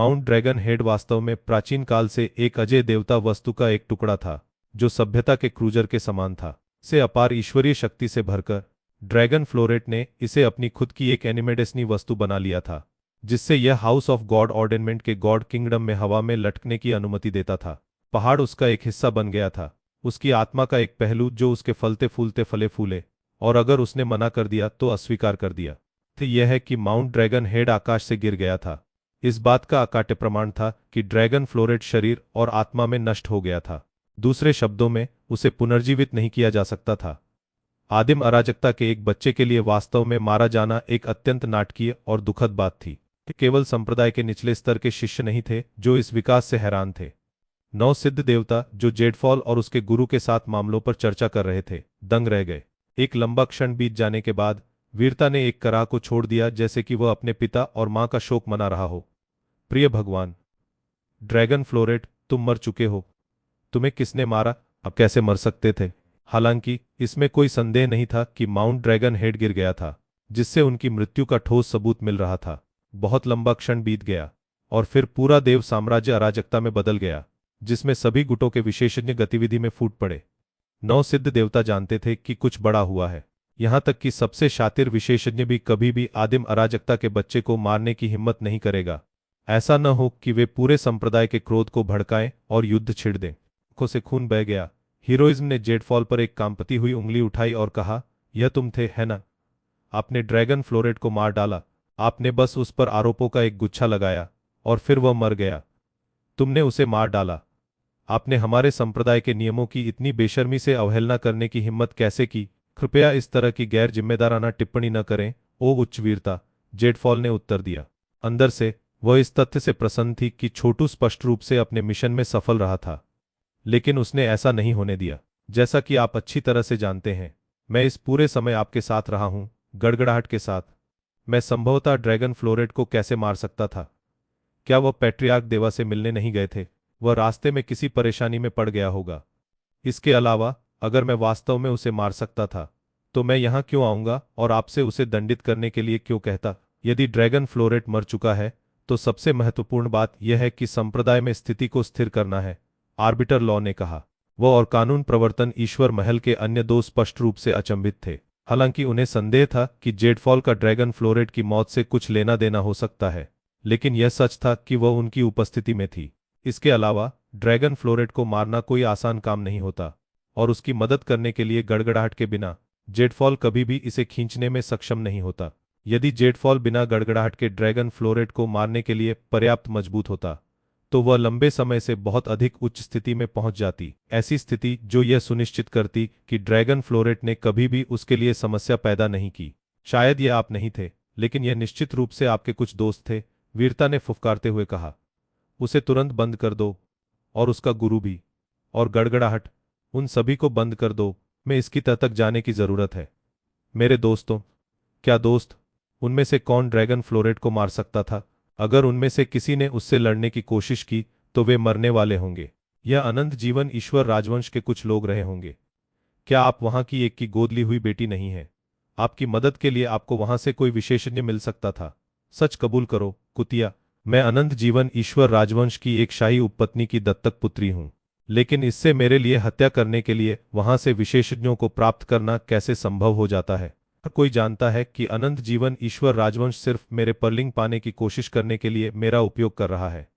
Mount dragon head वास्तव में प्राचीन काल से एक अजय देवता वस्तु का एक टुकड़ा था, जो सभ्यता के क्रूजर के समान था। से अपार ईश्वरीय शक्ति से भरकर ड्रैगन फ्लोरेट ने इसे अपनी खुद की एक एनिमेडेसनी वस्तु बना लिया था, जिससे यह हाउस ऑफ गॉड ऑर्डेनमेंट के गॉड किंगडम में हवा में लटकने की अनुमति देता था। पहाड़ उसका एक हिस्सा बन गया था, उसकी आत्मा का एक पहलू जो उसके फलते फूलते फले फूले, और अगर उसने मना कर दिया तो अस्वीकार कर दिया। तो यह है कि माउंट ड्रैगन हेड आकाश से गिर गया था। इस बात का अकाट्य प्रमाण था कि ड्रैगन फ्लोरेट शरीर और आत्मा में नष्ट हो गया था। दूसरे शब्दों में, उसे पुनर्जीवित नहीं किया जा सकता था। आदिम अराजकता के एक बच्चे के लिए वास्तव में मारा जाना एक अत्यंत नाटकीय और दुखद बात थी। केवल संप्रदाय के निचले स्तर के शिष्य नहीं थे जो इस विकास से हैरान थे। 9 सिद्ध देवता जो जेडफॉल और उसके गुरु के साथ मामलों पर चर्चा कर रहे थे, दंग रह गए। एक लंबा क्षण बीत जाने के बाद वीरता ने एक कराह को छोड़ दिया, जैसे कि वह अपने पिता और मां का शोक मना रहा हो। प्रिय भगवान, ड्रैगन फ्लोरेट, तुम मर चुके हो। तुम्हें किसने मारा? अब कैसे मर सकते थे? हालांकि इसमें कोई संदेह नहीं था कि माउंट ड्रैगन हेड गिर गया था, जिससे उनकी मृत्यु का ठोस सबूत मिल रहा था। बहुत लंबा क्षण बीत गया और फिर पूरा देव साम्राज्य अराजकता में बदल गया, जिसमें सभी गुटों के विशेषज्ञ गतिविधि में फूट पड़े। 9 सिद्ध देवता जानते थे कि कुछ बड़ा हुआ है। यहां तक कि सबसे शातिर विशेषज्ञ भी कभी भी आदिम अराजकता के बच्चे को मारने की हिम्मत नहीं करेगा। ऐसा न हो कि वे पूरे संप्रदाय के क्रोध को भड़काएं और युद्ध छिड़ दें। आंखों से खून बह गया। हीरोइज्म ने जेडफॉल पर एक कांपती हुई उंगली उठाई और कहा, यह तुम थे, है ना? आपने ड्रैगन फ्लोरेट को मार डाला। आपने बस उस पर आरोपों का एक गुच्छा लगाया और फिर वह मर गया। तुमने उसे मार डाला। आपने हमारे संप्रदाय के नियमों की इतनी बेशर्मी से अवहेलना करने की हिम्मत कैसे की? कृपया इस तरह की गैर जिम्मेदाराना टिप्पणी न करें, ओ उच्च वीरता, जेडफॉल ने उत्तर दिया। अंदर से वह इस तथ्य से प्रसन्न थी कि छोटू स्पष्ट रूप से अपने मिशन में सफल रहा था, लेकिन उसने ऐसा नहीं होने दिया। जैसा कि आप अच्छी तरह से जानते हैं, मैं इस पूरे समय आपके साथ रहा हूं, गड़गड़ाहट के साथ। मैं संभवतः ड्रैगन फ्लोरेट को कैसे मार सकता था? क्या वह पैट्रियार्क देवा से मिलने नहीं गए थे? वह रास्ते में किसी परेशानी में पड़ गया होगा। इसके अलावा, अगर मैं वास्तव में उसे मार सकता था, तो मैं यहां क्यों आऊंगा और आपसे उसे दंडित करने के लिए क्यों कहता? यदि ड्रैगन फ्लोरेट मर चुका है, तो सबसे महत्वपूर्ण बात यह है कि संप्रदाय में स्थिति को स्थिर करना है, आर्बिटर लॉ ने कहा। वह और कानून प्रवर्तन ईश्वर महल के अन्य 2 स्पष्ट रूप से अचंभित थे। हालांकि उन्हें संदेह था कि जेडफॉल का ड्रैगन फ्लोरेट की मौत से कुछ लेना देना हो सकता है, लेकिन यह सच था कि वह उनकी उपस्थिति में थी। इसके अलावा, ड्रैगन फ्लोरेट को मारना कोई आसान काम नहीं होता, और उसकी मदद करने के लिए गड़गड़ाहट के बिना जेडफॉल कभी भी इसे खींचने में सक्षम नहीं होता। यदि जेडफॉल बिना गड़गड़ाहट के ड्रैगन फ्लोरेट को मारने के लिए पर्याप्त मजबूत होता, तो वह लंबे समय से बहुत अधिक उच्च स्थिति में पहुंच जाती, ऐसी स्थिति जो यह सुनिश्चित करती कि ड्रैगन फ्लोरेट ने कभी भी उसके लिए समस्या पैदा नहीं की। शायद ये आप नहीं थे, लेकिन यह निश्चित रूप से आपके कुछ दोस्त थे, वीरता ने फुफकारते हुए कहा। उसे तुरंत बंद कर दो, और उसका गुरु भी, और गड़गड़ाहट, उन सभी को बंद कर दो। मैं इसकी तह तक जाने की जरूरत है। मेरे दोस्तों, क्या दोस्त? उनमें से कौन ड्रैगन फ्लोरेट को मार सकता था? अगर उनमें से किसी ने उससे लड़ने की कोशिश की, तो वे मरने वाले होंगे। यह अनंत जीवन ईश्वर राजवंश के कुछ लोग रहे होंगे। क्या आप वहां की एक की गोद ली हुई बेटी नहीं है? आपकी मदद के लिए आपको वहां से कोई विशेषज्ञ मिल सकता था। सच कबूल करो, कुतिया। मैं अनंत जीवन ईश्वर राजवंश की एक शाही उपपत्नी की दत्तक पुत्री हूं, लेकिन इससे मेरे लिए हत्या करने के लिए वहां से विशेषज्ञों को प्राप्त करना कैसे संभव हो जाता है? हर कोई जानता है कि अनंत जीवन ईश्वर राजवंश सिर्फ मेरे परलिंग पाने की कोशिश करने के लिए मेरा उपयोग कर रहा है।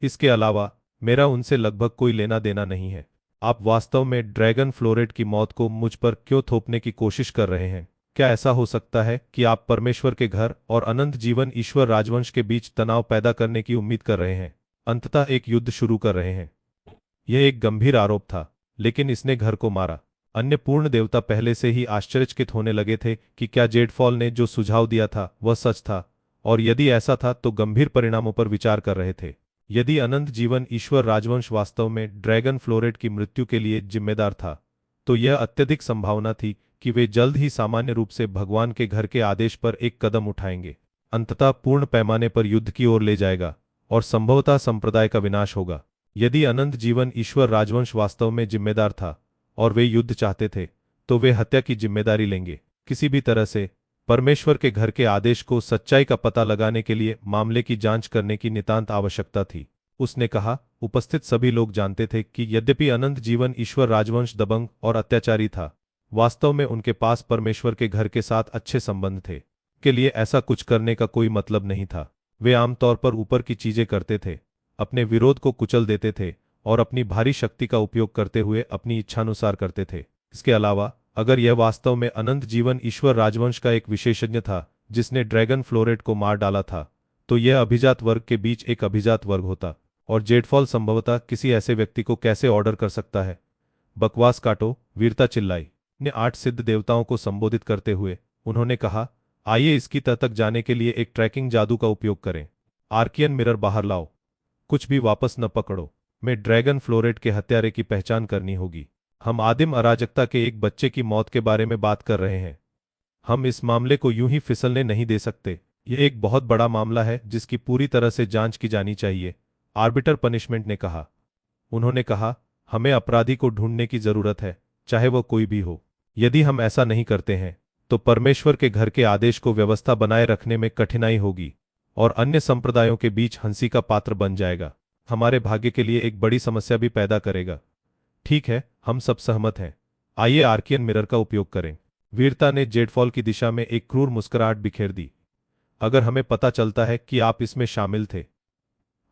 इसके अलावा मेरा उनसे लगभग कोई लेना देना नहीं है। आप वास्तव में ड्रैगन फ्लोरेट की मौत को मुझ पर क्यों थोपने की कोशिश कर रहे हैं? क्या ऐसा हो सकता है कि आप परमेश्वर के घर और अनंत जीवन ईश्वर राजवंश के बीच तनाव पैदा करने की उम्मीद कर रहे हैं, अंततः एक युद्ध शुरू कर रहे हैं? यह एक गंभीर आरोप था, लेकिन इसने घर को मारा। अन्य पूर्ण देवता पहले से ही आश्चर्यचकित होने लगे थे कि क्या जेडफॉल ने जो सुझाव दिया था वह सच था, और यदि ऐसा था तो गंभीर परिणामों पर विचार कर रहे थे। यदि अनंत जीवन ईश्वर राजवंश वास्तव में ड्रैगन फ्लोरेट की मृत्यु के लिए जिम्मेदार था, तो यह अत्यधिक संभावना थी कि वे जल्द ही सामान्य रूप से भगवान के घर के आदेश पर एक कदम उठाएंगे, अंततः पूर्ण पैमाने पर युद्ध की ओर ले जाएगा, और संभवतः संप्रदाय का विनाश होगा। यदि अनंत जीवन ईश्वर राजवंश वास्तव में जिम्मेदार था और वे युद्ध चाहते थे, तो वे हत्या की जिम्मेदारी लेंगे, किसी भी तरह से, परमेश्वर के घर के आदेश को सच्चाई का पता लगाने के लिए मामले की जांच करने की नितांत आवश्यकता थी। उसने कहा, उपस्थित सभी लोग जानते थे कि यद्यपि अनंत जीवन ईश्वर राजवंश दबंग और अत्याचारी था, वास्तव में उनके पास परमेश्वर के घर के साथ अच्छे संबंध थे। के लिए ऐसा कुछ करने का कोई मतलब नहीं था। वे आमतौर पर ऊपर की चीजें करते थे, अपने विरोध को कुचल देते थे और अपनी भारी शक्ति का उपयोग करते हुए अपनी इच्छानुसार करते थे। इसके अलावा, अगर यह वास्तव में अनंत जीवन ईश्वर राजवंश का एक विशेषज्ञ था जिसने ड्रैगन फ्लोरेट को मार डाला था, तो यह अभिजात वर्ग के बीच एक अभिजात वर्ग होता, और जेडफॉल संभवतः किसी ऐसे व्यक्ति को कैसे ऑर्डर कर सकता है। बकवास काटो, वीरता चिल्लाई। ने 8 सिद्ध देवताओं को संबोधित करते हुए उन्होंने कहा, आइए इसकी तह तक जाने के लिए एक ट्रैकिंग जादू का उपयोग करें। आर्कियन मिरर बाहर लाओ। कुछ भी वापस न पकड़ो। मैं ड्रैगन फ्लोरेट के हत्यारे की पहचान करनी होगी। हम आदिम अराजकता के एक बच्चे की मौत के बारे में बात कर रहे हैं। हम इस मामले को यूं ही फिसलने नहीं दे सकते। यह एक बहुत बड़ा मामला है जिसकी पूरी तरह से जांच की जानी चाहिए, आर्बिटर पनिशमेंट ने कहा। उन्होंने कहा, हमें अपराधी को ढूंढने की जरूरत है, चाहे वह कोई भी हो। यदि हम ऐसा नहीं करते हैं तो परमेश्वर के घर के आदेश को व्यवस्था बनाए रखने में कठिनाई होगी और अन्य संप्रदायों के बीच हंसी का पात्र बन जाएगा। हमारे भाग्य के लिए एक बड़ी समस्या भी पैदा करेगा। ठीक है, हम सब सहमत हैं। आइए आर्कियन मिरर का उपयोग करें। वीरता ने जेडफॉल की दिशा में एक क्रूर मुस्कुराहट बिखेर दी। अगर हमें पता चलता है कि आप इसमें शामिल थे,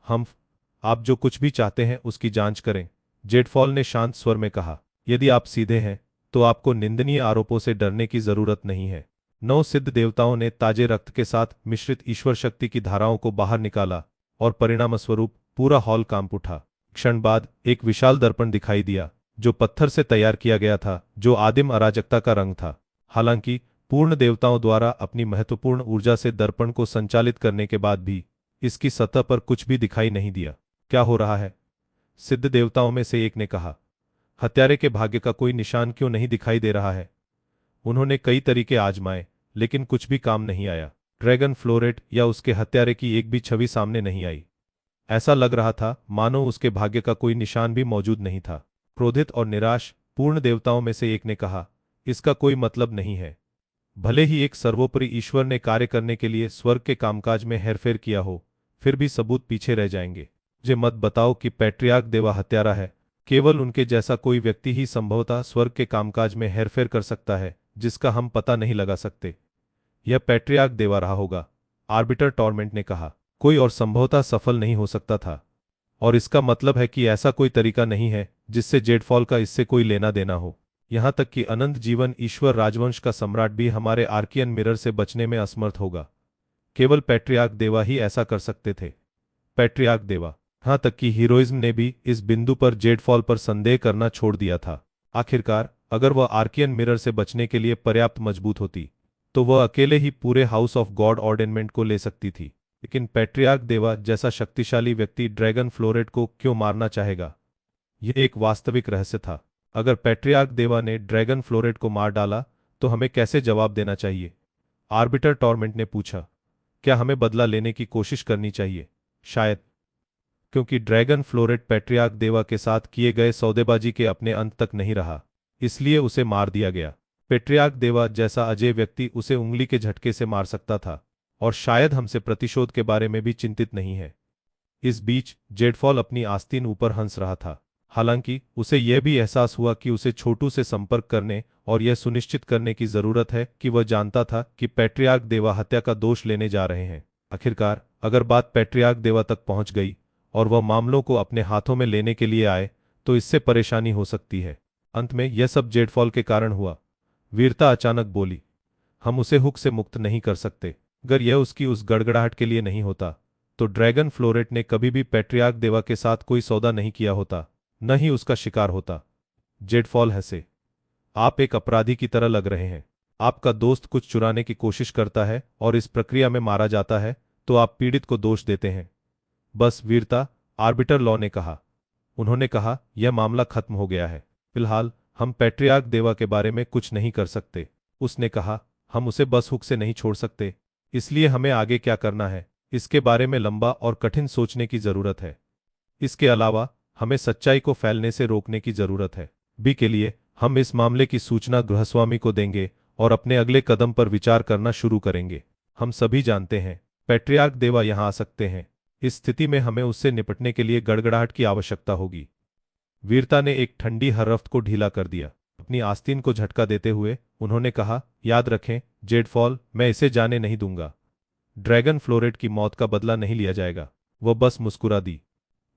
आप जो कुछ भी चाहते हैं उसकी जांच करें, जेडफॉल ने शांत स्वर में कहा। यदि आप सीधे हैं तो आपको निंदनीय आरोपों से डरने की जरूरत नहीं है। 9 सिद्ध देवताओं ने ताजे रक्त के साथ मिश्रित ईश्वर शक्ति की धाराओं को बाहर निकाला और परिणामस्वरूप पूरा हॉल कांप उठा। क्षण बाद एक विशाल दर्पण दिखाई दिया जो पत्थर से तैयार किया गया था, जो आदिम अराजकता का रंग था। हालांकि पूर्ण देवताओं द्वारा अपनी महत्वपूर्ण ऊर्जा से दर्पण को संचालित करने के बाद भी इसकी सतह पर कुछ भी दिखाई नहीं दिया। क्या हो रहा है? सिद्ध देवताओं में से एक ने कहा, हत्यारे के भाग्य का कोई निशान क्यों नहीं दिखाई दे रहा है? उन्होंने कई तरीके आजमाए, लेकिन कुछ भी काम नहीं आया। ड्रैगन फ्लोरेट या उसके हत्यारे की एक भी छवि सामने नहीं आई। ऐसा लग रहा था मानो उसके भाग्य का कोई निशान भी मौजूद नहीं था। क्रोधित और निराश पूर्ण देवताओं में से एक ने कहा, इसका कोई मतलब नहीं है। भले ही एक सर्वोपरि ईश्वर ने कार्य करने के लिए स्वर्ग के कामकाज में हेरफेर किया हो, फिर भी सबूत पीछे रह जाएंगे। मुझे मत बताओ कि पैट्रियार्क देवा हत्यारा है। केवल उनके जैसा कोई व्यक्ति ही संभवतः स्वर्ग के कामकाज में हेरफेर कर सकता है जिसका हम पता नहीं लगा सकते। यह पैट्रियार्क देवा रहा होगा, आर्बिटर टॉर्मेंट ने कहा। कोई और संभवतः सफल नहीं हो सकता था, और इसका मतलब है कि ऐसा कोई तरीका नहीं है जिससे जेडफॉल का इससे कोई लेना देना हो। यहां तक कि अनंत जीवन ईश्वर राजवंश का सम्राट भी हमारे आर्कियन मिरर से बचने में असमर्थ होगा। केवल पैट्रियार्क देवा ही ऐसा कर सकते थे। पैट्रियार्क देवा। यहां तक कि हीरोइज्म ने भी इस बिंदु पर जेडफॉल पर संदेह करना छोड़ दिया था। आखिरकार, अगर वह आर्कियन मिरर से बचने के लिए पर्याप्त मजबूत होती, तो वह अकेले ही पूरे हाउस ऑफ गॉड ऑर्डेनमेंट को ले सकती थी। लेकिन पैट्रियार्क देवा जैसा शक्तिशाली व्यक्ति ड्रैगन फ्लोरेट को क्यों मारना चाहेगा? यह एक वास्तविक रहस्य था। अगर पैट्रियार्क देवा ने ड्रैगन फ्लोरेट को मार डाला तो हमें कैसे जवाब देना चाहिए? आर्बिटर टॉर्मेंट ने पूछा। क्या हमें बदला लेने की कोशिश करनी चाहिए? शायद। क्योंकि ड्रैगन फ्लोरेट पैट्रियार्क देवा के साथ किए गए सौदेबाजी के अपने अंत तक नहीं रहा, इसलिए उसे मार दिया गया। पैट्रियार्क देवा जैसा अजय व्यक्ति उसे उंगली के झटके से मार सकता था, और शायद हमसे प्रतिशोध के बारे में भी चिंतित नहीं है। इस बीच जेडफॉल अपनी आस्तीन ऊपर हंस रहा था। हालांकि उसे यह भी एहसास हुआ कि उसे छोटू से संपर्क करने और यह सुनिश्चित करने की जरूरत है कि वह जानता था कि पैट्रियार्क देवा हत्या का दोष लेने जा रहे हैं। आखिरकार, अगर बात पैट्रियार्क देवा तक पहुंच गई और वह मामलों को अपने हाथों में लेने के लिए आए तो इससे परेशानी हो सकती है। अंत में यह सब जेडफॉल के कारण हुआ। वीरता अचानक बोली, हम उसे हुक से मुक्त नहीं कर सकते। अगर यह उसकी उस गड़गड़ाहट के लिए नहीं होता तो ड्रैगन फ्लोरेट ने कभी भी पैट्रियार्क देवा के साथ कोई सौदा नहीं किया होता, न ही उसका शिकार होता। जेडफॉल हंसे। आप एक अपराधी की तरह लग रहे हैं। आपका दोस्त कुछ चुराने की कोशिश करता है और इस प्रक्रिया में मारा जाता है तो आप पीड़ित को दोष देते हैं। बस वीरता, आर्बिटर लॉ ने कहा। उन्होंने कहा, यह मामला खत्म हो गया है। फिलहाल हम पैट्रियार्क देवा के बारे में कुछ नहीं कर सकते। उसने कहा, हम उसे बस हुक से नहीं छोड़ सकते, इसलिए हमें आगे क्या करना है इसके बारे में लंबा और कठिन सोचने की जरूरत है। इसके अलावा हमें सच्चाई को फैलने से रोकने की जरूरत है। बी के लिए हम इस मामले की सूचना गृहस्वामी को देंगे और अपने अगले कदम पर विचार करना शुरू करेंगे। हम सभी जानते हैं पैट्रियार्क देवा यहां आ सकते हैं। इस स्थिति में हमें उससे निपटने के लिए गड़गड़ाहट की आवश्यकता होगी। वीरता ने एक ठंडी हर्रफ्त को ढीला कर दिया। अपनी आस्तीन को झटका देते हुए उन्होंने कहा, याद रखें जेडफॉल, मैं इसे जाने नहीं दूंगा। ड्रैगन फ्लोरेट की मौत का बदला नहीं लिया जाएगा। वह बस मुस्कुरा दी।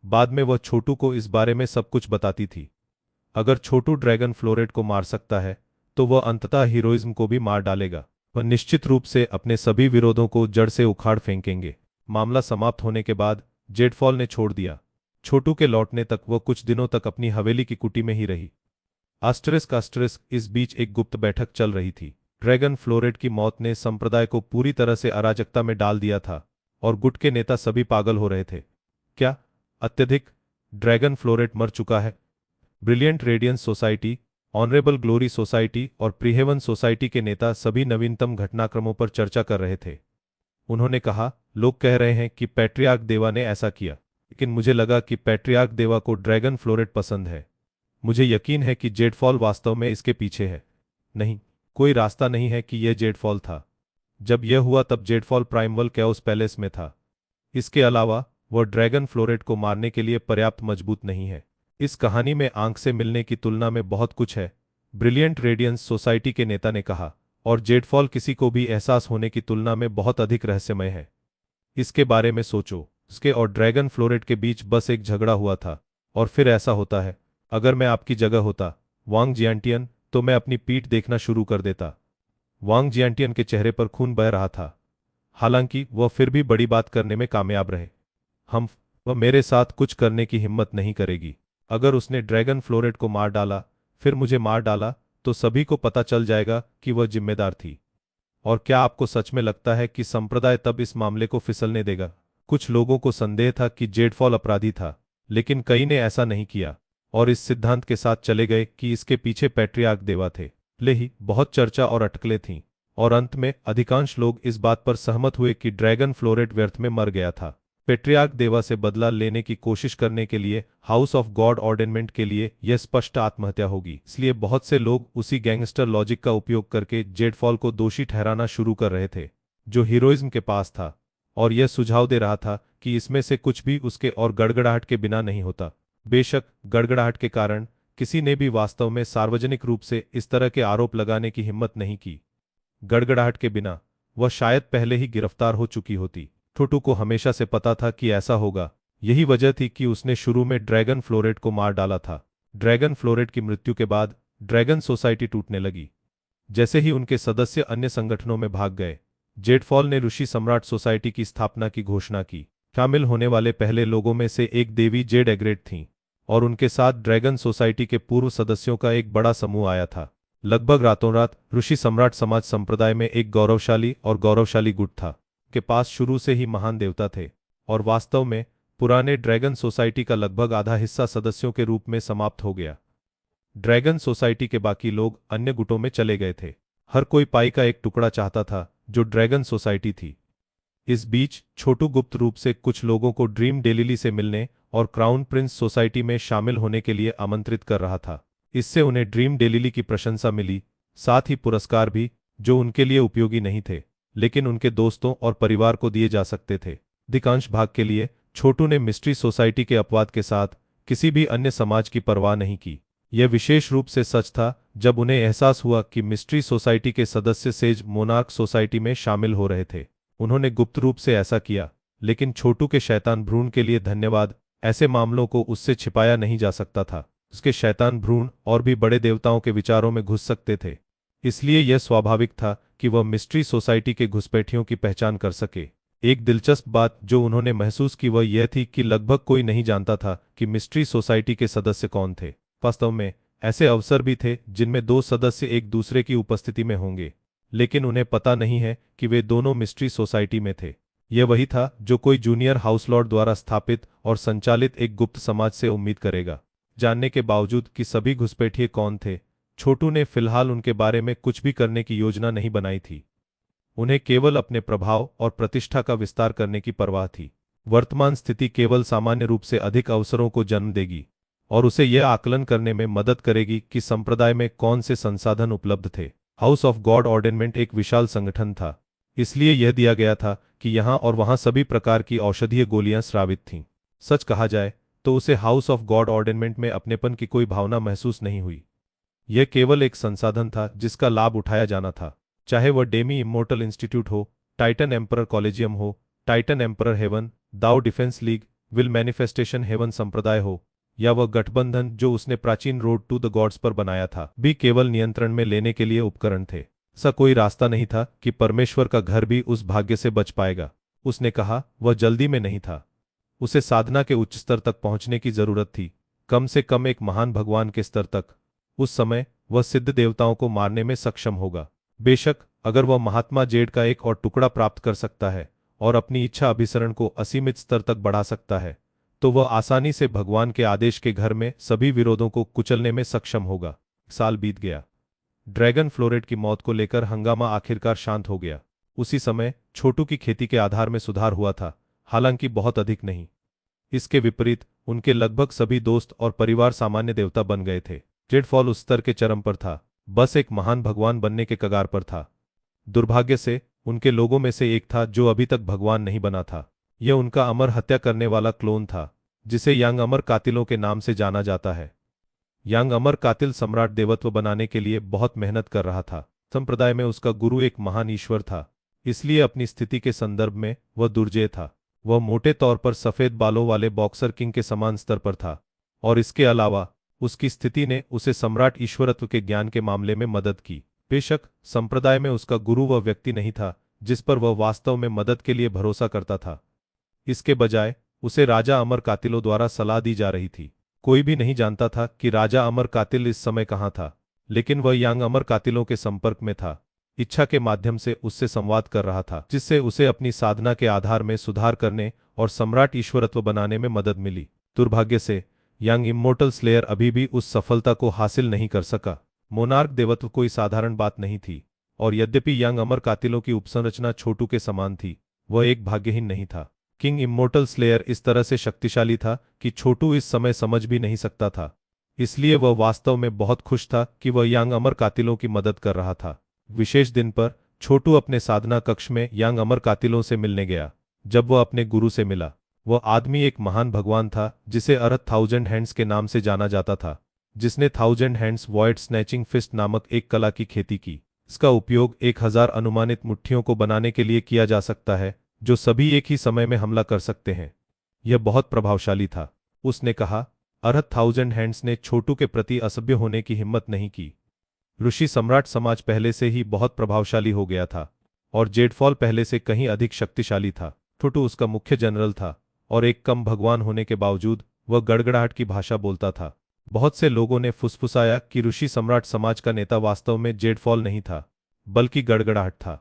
बाद में वह छोटू को इस बारे में सब कुछ बताती थी। अगर छोटू ड्रैगन फ्लोरेट को मार सकता है तो वह अंततः हीरोइज्म को भी मार डालेगा। वह निश्चित रूप से अपने सभी विरोधों को जड़ से उखाड़ फेंकेंगे। मामला समाप्त होने के बाद जेडफॉल ने छोड़ दिया। छोटू के लौटने तक वह कुछ दिनों तक अपनी हवेली की कुटी में ही रही। आस्टरिस्क इस बीच एक गुप्त बैठक चल रही थी। ड्रैगन फ्लोरेट की मौत ने संप्रदाय को पूरी तरह से अराजकता में डाल दिया था और गुट के नेता सभी पागल हो रहे थे। क्या अत्यधिक ड्रैगन फ्लोरेट मर चुका है? Brilliant radiance society, honourable glory society और प्रीहेवन सोसाइटी के नेता सभी नवीनतम घटनाक्रमों पर चर्चा कर रहे थे। उन्होंने कहा, लोग कह रहे हैं कि पैट्रियार्क देवा ने ऐसा किया, लेकिन मुझे लगा कि पैट्रियार्क देवा को ड्रैगन फ्लोरेट पसंद है। मुझे यकीन है कि जेडफॉल वास्तव में इसके पीछे है। नहीं, कोई रास्ता नहीं है कि यह जेडफॉल था। जब यह हुआ तब जेडफॉल प्राइमवल कैओस पैलेस में था। इसके अलावा वह ड्रैगन फ्लोरेट को मारने के लिए पर्याप्त मजबूत नहीं है। इस कहानी में आंख से मिलने की तुलना में बहुत कुछ है, ब्रिलियंट रेडियंस सोसाइटी के नेता ने कहा, और जेडफॉल किसी को भी एहसास होने की तुलना में बहुत अधिक रहस्यमय है। इसके बारे में सोचो, उसके और ड्रैगन फ्लोरेट के बीच बस एक झगड़ा हुआ था और फिर ऐसा होता है। अगर मैं आपकी जगह होता वांग जियांटियन, तो मैं अपनी पीठ देखना शुरू कर देता। वांग जियांटियन के चेहरे पर खून बह रहा था, हालांकि वह फिर भी बड़ी बात करने में कामयाब रहे। वह मेरे साथ कुछ करने की हिम्मत नहीं करेगी। अगर उसने ड्रैगन फ्लोरेट को मार डाला, फिर मुझे मार डाला, तो सभी को पता चल जाएगा कि वह जिम्मेदार थी। और क्या आपको सच में लगता है कि संप्रदाय तब इस मामले को फिसलने देगा? कुछ लोगों को संदेह था कि जेडफॉल अपराधी था, लेकिन कई ने ऐसा नहीं किया और इस सिद्धांत के साथ चले गए कि इसके पीछे पैट्रियार्क देवा थे। ले ही बहुत चर्चा और अटकलें थीं, और अंत में अधिकांश लोग इस बात पर सहमत हुए कि ड्रैगन फ्लोरेट व्यर्थ में मर गया था। पैट्रियार्क देवा से बदला लेने की कोशिश करने के लिए हाउस ऑफ गॉड ऑर्डेनमेंट के लिए यह स्पष्ट आत्महत्या होगी। इसलिए बहुत से लोग उसी गैंगस्टर लॉजिक का उपयोग करके जेडफॉल को दोषी ठहराना शुरू कर रहे थे, जो हीरोइज्म के पास था, और यह सुझाव दे रहा था कि इसमें से कुछ भी उसके और गड़गड़ाहट के बिना नहीं होता। बेशक गड़गड़ाहट के कारण किसी ने भी वास्तव में सार्वजनिक रूप से इस तरह के आरोप लगाने की हिम्मत नहीं की। गड़गड़ाहट के बिना वह शायद पहले ही गिरफ्तार हो चुकी होती। छोटू को हमेशा से पता था कि ऐसा होगा। यही वजह थी कि उसने शुरू में ड्रैगन फ्लोरेट को मार डाला था। ड्रैगन फ्लोरेट की मृत्यु के बाद ड्रैगन सोसाइटी टूटने लगी। जैसे ही उनके सदस्य अन्य संगठनों में भाग गए, जेडफॉल ने ऋषि सम्राट सोसाइटी की स्थापना की घोषणा की। शामिल होने वाले पहले लोगों में से एक देवी जेड एग्रेट थीं, और उनके साथ ड्रैगन सोसाइटी के पूर्व सदस्यों का एक बड़ा समूह आया था। लगभग रातों रात ऋषि सम्राट समाज संप्रदाय में एक गौरवशाली गुट था, के पास शुरू से ही महान देवता थे, और वास्तव में पुराने ड्रैगन सोसाइटी का लगभग आधा हिस्सा सदस्यों के रूप में समाप्त हो गया। ड्रैगन सोसाइटी के बाकी लोग अन्य गुटों में चले गए थे। हर कोई पाई का एक टुकड़ा चाहता था, जो ड्रैगन सोसाइटी थी। इस बीच छोटू गुप्त रूप से कुछ लोगों को ड्रीम डेलिली से मिलने और क्राउन प्रिंस सोसाइटी में शामिल होने के लिए आमंत्रित कर रहा था। इससे उन्हें ड्रीम डेलिली की प्रशंसा मिली, साथ ही पुरस्कार भी, जो उनके लिए उपयोगी नहीं थे, लेकिन उनके दोस्तों और परिवार को दिए जा सकते थे। अधिकांश भाग के लिए छोटू ने मिस्ट्री सोसाइटी के अपवाद के साथ किसी भी अन्य समाज की परवाह नहीं की। यह विशेष रूप से सच था जब उन्हें एहसास हुआ कि मिस्ट्री सोसाइटी के सदस्य सेज मोनार्क सोसाइटी में शामिल हो रहे थे। उन्होंने गुप्त रूप से ऐसा किया, लेकिन छोटू के शैतान भ्रूण के लिए धन्यवाद, ऐसे मामलों को उससे छिपाया नहीं जा सकता था। उसके शैतान भ्रूण और भी बड़े देवताओं के विचारों में घुस सकते थे, इसलिए यह स्वाभाविक था कि वह मिस्ट्री सोसाइटी के घुसपैठियों की पहचान कर सके। एक दिलचस्प बात जो उन्होंने महसूस की वह यह थी कि लगभग कोई नहीं जानता था कि मिस्ट्री सोसाइटी के सदस्य कौन थे। वास्तव में ऐसे अवसर भी थे जिनमें दो सदस्य एक दूसरे की उपस्थिति में होंगे, लेकिन उन्हें पता नहीं है कि वे दोनों मिस्ट्री सोसाइटी में थे। यह वही था जो कोई जूनियर हाउस लॉर्ड द्वारा स्थापित और संचालित एक गुप्त समाज से उम्मीद करेगा। जानने के बावजूद कि सभी घुसपैठिए कौन थे, छोटू ने फिलहाल उनके बारे में कुछ भी करने की योजना नहीं बनाई थी। उन्हें केवल अपने प्रभाव और प्रतिष्ठा का विस्तार करने की परवाह थी। वर्तमान स्थिति केवल सामान्य रूप से अधिक अवसरों को जन्म देगी और उसे यह आकलन करने में मदद करेगी कि संप्रदाय में कौन से संसाधन उपलब्ध थे। हाउस ऑफ गॉड ऑर्डेनमेंट एक विशाल संगठन था, इसलिए यह दिया गया था कि यहाँ और वहाँ सभी प्रकार की औषधीय गोलियां स्रावित थीं। सच कहा जाए तो उसे हाउस ऑफ गॉड ऑर्डेनमेंट में अपनेपन की कोई भावना महसूस नहीं हुई। यह केवल एक संसाधन था जिसका लाभ उठाया जाना था, चाहे वह डेमी इमोर्टल इंस्टीट्यूट हो, टाइटन एम्परर कॉलेजियम हो, titan emperor heaven, Dao defence league, will manifestation heaven संप्रदाय हो, या वह गठबंधन जो उसने प्राचीन रोड टू द गॉड्स पर बनाया था, भी केवल नियंत्रण में लेने के लिए उपकरण थे। ऐसा कोई रास्ता नहीं था कि परमेश्वर का घर भी उस भाग्य से बच पाएगा। उसने कहा वह जल्दी में नहीं था। उसे साधना के उच्च स्तर तक पहुंचने की जरूरत थी, कम से कम एक महान भगवान के स्तर तक। उस समय वह सिद्ध देवताओं को मारने में सक्षम होगा। बेशक अगर वह महात्मा जेड का एक और टुकड़ा प्राप्त कर सकता है और अपनी इच्छा अभिसरण को असीमित स्तर तक बढ़ा सकता है, तो वह आसानी से भगवान के आदेश के घर में सभी विरोधों को कुचलने में सक्षम होगा। साल बीत गया। ड्रैगन फ्लोरेट की मौत को लेकर हंगामा आखिरकार शांत हो गया। उसी समय छोटू की खेती के आधार में सुधार हुआ था, हालांकि बहुत अधिक नहीं। इसके विपरीत उनके लगभग सभी दोस्त और परिवार सामान्य देवता बन गए थे। जेडफॉल उस स्तर के चरम पर था, बस एक महान भगवान बनने के कगार पर था। दुर्भाग्य से उनके लोगों में से एक था जो अभी तक भगवान नहीं बना था। यह उनका अमर हत्या करने वाला क्लोन था, जिसे यांग अमर कातिलों के नाम से जाना जाता है। यांग अमर कातिल सम्राट देवत्व बनाने के लिए बहुत मेहनत कर रहा था। संप्रदाय में उसका गुरु एक महान ईश्वर था, इसलिए अपनी स्थिति के संदर्भ में वह दुर्जय था। वह मोटे तौर पर सफेद बालों वाले बॉक्सर किंग के समान स्तर पर था, और इसके अलावा उसकी स्थिति ने उसे सम्राट ईश्वरत्व के ज्ञान के मामले में मदद की। बेशक संप्रदाय में उसका गुरु वह व्यक्ति नहीं था जिस पर वह वास्तव में मदद के लिए भरोसा करता था। इसके बजाय उसे राजा अमर कातिलों द्वारा सलाह दी जा रही थी। कोई भी नहीं जानता था कि राजा अमर कातिल इस समय कहाँ था, लेकिन वह यांग अमर कातिलों के संपर्क में था, इच्छा के माध्यम से उससे संवाद कर रहा था, जिससे उसे अपनी साधना के आधार में सुधार करने और सम्राट ईश्वरत्व बनाने में मदद मिली। दुर्भाग्य से यांग इम्मोर्टल स्लेयर अभी भी उस सफलता को हासिल नहीं कर सका। मोनार्क देवत्व कोई साधारण बात नहीं थी, और यद्यपि यांग अमर कातिलों की उपसंरचना छोटू के समान थी, वह एक भाग्यहीन नहीं था। किंग इम्मोर्टल स्लेयर इस तरह से शक्तिशाली था कि छोटू इस समय समझ भी नहीं सकता था। इसलिए वह वास्तव में बहुत खुश था कि वह यांग अमर कातिलों की मदद कर रहा था। विशेष दिन पर छोटू अपने साधना कक्ष में यांग अमर कातिलों से मिलने गया। जब वह अपने गुरु से मिला, वह आदमी एक महान भगवान था जिसे अर्थ थाउजेंड हैंड्स के नाम से जाना जाता था, जिसने thousand hands void snatching fist नामक एक कला की खेती की। इसका उपयोग 1000 अनुमानित मुट्ठियों को बनाने के लिए किया जा सकता है, जो सभी एक ही समय में हमला कर सकते हैं। यह बहुत प्रभावशाली था। उसने कहा, अर्थ थाउजेंड हैंड्स ने छोटू के प्रति असभ्य होने की हिम्मत नहीं की। ऋषि सम्राट समाज पहले से ही बहुत प्रभावशाली हो गया था, और जेडफॉल पहले से कहीं अधिक शक्तिशाली था। छोटू उसका मुख्य जनरल था, और एक कम भगवान होने के बावजूद वह गड़गड़ाहट की भाषा बोलता था। बहुत से लोगों ने फुसफुसाया कि ऋषि सम्राट समाज का नेता वास्तव में जेडफॉल नहीं था, बल्कि गड़गड़ाहट था,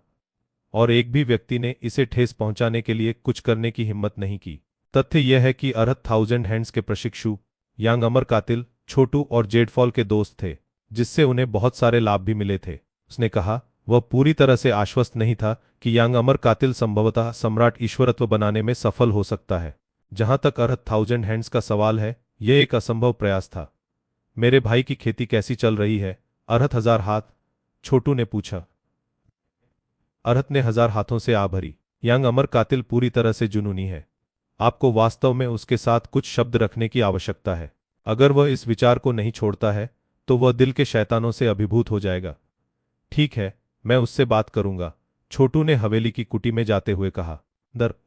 और एक भी व्यक्ति ने इसे ठेस पहुंचाने के लिए कुछ करने की हिम्मत नहीं की। तथ्य यह है कि अर्थ थाउजेंड हैंड्स के प्रशिक्षु यांग अमर कातिल छोटू और जेडफॉल के दोस्त थे, जिससे उन्हें बहुत सारे लाभ भी मिले थे। उसने कहा वह पूरी तरह से आश्वस्त नहीं था कि यांग अमर कातिल संभवतः सम्राट ईश्वरत्व बनाने में सफल हो सकता है। जहां तक अर्थ थाउजेंड हैंड्स का सवाल है, यह एक असंभव प्रयास था। मेरे भाई की खेती कैसी चल रही है, अर्थ 1000 हाथ? छोटू ने पूछा। अर्थ ने 1000 हाथों से आ भरी। यांग अमर कातिल पूरी तरह से जुनूनी है। आपको वास्तव में उसके साथ कुछ शब्द रखने की आवश्यकता है। अगर वह इस विचार को नहीं छोड़ता है, तो वह दिल के शैतानों से अभिभूत हो जाएगा। ठीक है, मैं उससे बात करूंगा, छोटू ने हवेली की कुटी में जाते हुए कहा।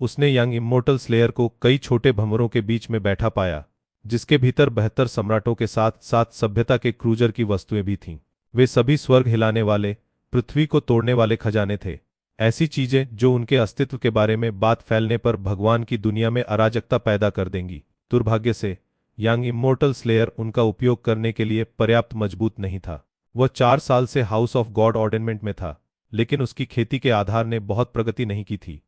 उसने यांग इम्मोर्टल स्लेयर को कई छोटे भंवरों के बीच में बैठा पाया, जिसके भीतर 72 सम्राटों के साथ साथ सभ्यता के क्रूजर की वस्तुएं भी थीं। वे सभी स्वर्ग हिलाने वाले, पृथ्वी को तोड़ने वाले खजाने थे, ऐसी चीजें जो उनके अस्तित्व के बारे में बात फैलने पर भगवान की दुनिया में अराजकता पैदा कर देंगी। दुर्भाग्य से यांग इम्मोर्टल स्लेयर उनका उपयोग करने के लिए पर्याप्त मजबूत नहीं था। वह 4 साल से हाउस ऑफ गॉड ऑर्डेनमेंट में था, लेकिन उसकी खेती के आधार ने बहुत प्रगति नहीं की थी।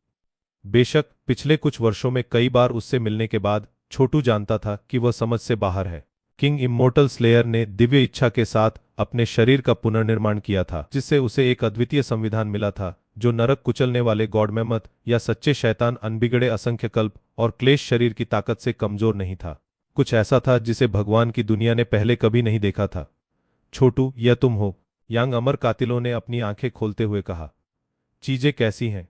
बेशक पिछले कुछ वर्षों में कई बार उससे मिलने के बाद छोटू जानता था कि वह समझ से बाहर है। किंग इम्मोर्टल स्लेयर ने दिव्य इच्छा के साथ अपने शरीर का पुनर्निर्माण किया था, जिससे उसे एक अद्वितीय संविधान मिला था जो नरक कुचलने वाले गॉडमेमथ या सच्चे शैतान अनबिगड़े असंख्य कल्प और क्लेश शरीर की ताकत से कमजोर नहीं था। कुछ ऐसा था जिसे भगवान की दुनिया ने पहले कभी नहीं देखा था। छोटू, यह तुम हो? यांग अमर कातिलों ने अपनी आंखें खोलते हुए कहा। चीजें कैसी हैं?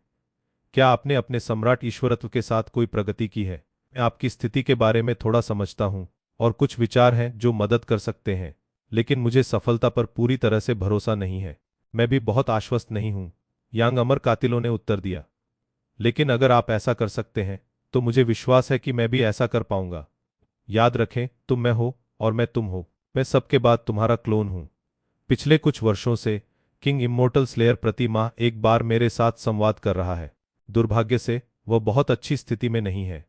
क्या आपने अपने सम्राट ईश्वरत्व के साथ कोई प्रगति की है? मैं आपकी स्थिति के बारे में थोड़ा समझता हूं और कुछ विचार हैं जो मदद कर सकते हैं, लेकिन मुझे सफलता पर पूरी तरह से भरोसा नहीं है। मैं भी बहुत आश्वस्त नहीं हूं, यांग अमर कातिलों ने उत्तर दिया। लेकिन अगर आप ऐसा कर सकते हैं तो मुझे विश्वास है कि मैं भी ऐसा कर पाऊंगा। याद रखें, तुम मैं हो और मैं तुम हो। मैं सबके बाद तुम्हारा क्लोन हूं। पिछले कुछ वर्षों से किंग इम्मोर्टल स्लेयर प्रति माह एक बार मेरे साथ संवाद कर रहा है। दुर्भाग्य से वह बहुत अच्छी स्थिति में नहीं है।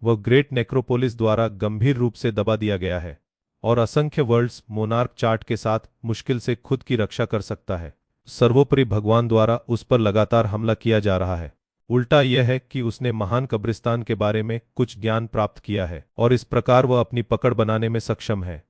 वह ग्रेट नेक्रोपोलिस द्वारा गंभीर रूप से दबा दिया गया है और असंख्य वर्ल्ड्स मोनार्क चार्ट के साथ मुश्किल से खुद की रक्षा कर सकता है। सर्वोपरि भगवान द्वारा उस पर लगातार हमला किया जा रहा है। उल्टा यह है कि उसने महान कब्रिस्तान के बारे में कुछ ज्ञान प्राप्त किया है और इस प्रकार वह अपनी पकड़ बनाने में सक्षम है।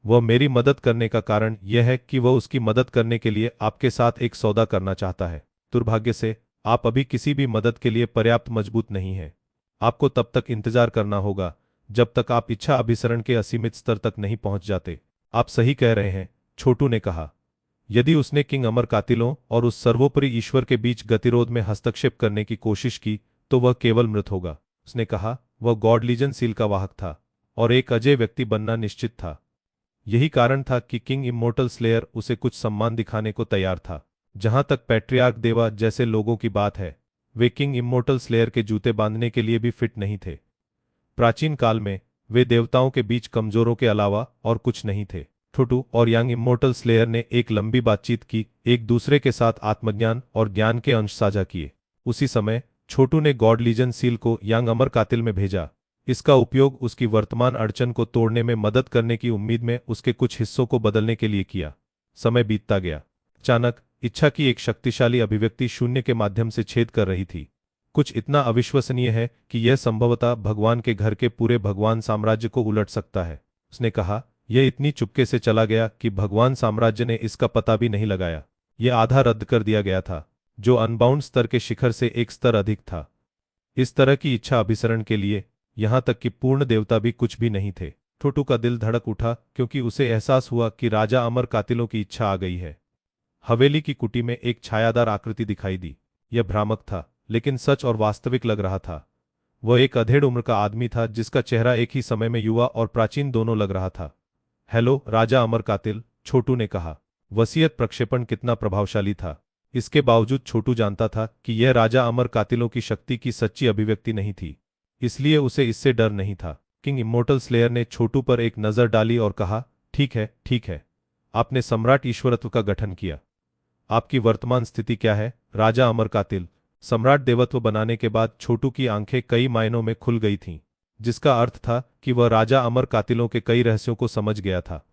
वह मेरी मदद करने का कारण यह है कि वह उसकी मदद करने के लिए आपके साथ एक सौदा करना चाहता है। दुर्भाग्य से आप अभी किसी भी मदद के लिए पर्याप्त मजबूत नहीं हैं। आपको तब तक इंतजार करना होगा जब तक आप इच्छा अभिसरण के असीमित स्तर तक नहीं पहुंच जाते। आप सही कह रहे हैं, छोटू ने कहा। यदि उसने किंग अमर कातिलों और उस सर्वोपरि ईश्वर के बीच गतिरोध में हस्तक्षेप करने की कोशिश की तो वह केवल मृत होगा। उसने कहा, वह गॉड लीजन सील का वाहक था और एक अजय व्यक्ति बनना निश्चित था। यही कारण था कि किंग इम्मोर्टल स्लेयर उसे कुछ सम्मान दिखाने को तैयार था। जहां तक पैट्रियार्क देवा जैसे लोगों की बात है, वे किंग इम्मोर्टल स्लेयर के जूते बांधने के लिए भी फिट नहीं थे। प्राचीन काल में वे देवताओं के बीच कमजोरों के अलावा और कुछ नहीं थे। छोटू और यांग इम्मोर्टल स्लेयर ने एक लंबी बातचीत की, एक दूसरे के साथ आत्मज्ञान और ज्ञान के अंश साझा किए। उसी समय छोटू ने गॉड लीजन सील को यांग अमर कातिल में भेजा। इसका उपयोग उसकी वर्तमान अड़चन को तोड़ने में मदद करने की उम्मीद में उसके कुछ हिस्सों को बदलने के लिए किया। समय बीतता गया। अचानक इच्छा की एक शक्तिशाली अभिव्यक्ति शून्य के माध्यम से छेद कर रही थी। कुछ इतना अविश्वसनीय है कि यह संभवतः भगवान के घर के पूरे भगवान साम्राज्य को उलट सकता है। उसने कहा, यह इतनी चुपके से चला गया कि भगवान साम्राज्य ने इसका पता भी नहीं लगाया। यह आधा रद्द कर दिया गया था, जो अनबाउंड स्तर के शिखर से एक स्तर अधिक था। इस तरह की इच्छा अभिसरण के लिए यहां तक कि पूर्ण देवता भी कुछ भी नहीं थे। छोटू का दिल धड़क उठा क्योंकि उसे एहसास हुआ कि राजा अमर कातिलों की इच्छा आ गई है। हवेली की कुटी में एक छायादार आकृति दिखाई दी। यह भ्रामक था, लेकिन सच और वास्तविक लग रहा था। वह एक अधेड़ उम्र का आदमी था जिसका चेहरा एक ही समय में युवा और प्राचीन दोनों लग रहा था। हेलो राजा अमर कातिल, छोटू ने कहा। वसीयत प्रक्षेपण कितना प्रभावशाली था। इसके बावजूद छोटू जानता था कि यह राजा अमर कातिलों की शक्ति की सच्ची अभिव्यक्ति नहीं थी, इसलिए उसे इससे डर नहीं था। किंग इम्मोर्टल स्लेयर ने छोटू पर एक नजर डाली और कहा, ठीक है, ठीक है। आपने सम्राट ईश्वरत्व का गठन किया। आपकी वर्तमान स्थिति क्या है, राजा अमर कातिल? सम्राट देवत्व बनाने के बाद छोटू की आंखें कई मायनों में खुल गई थीं, जिसका अर्थ था कि वह राजा अमर कातिलों के कई रहस्यों को समझ गया था।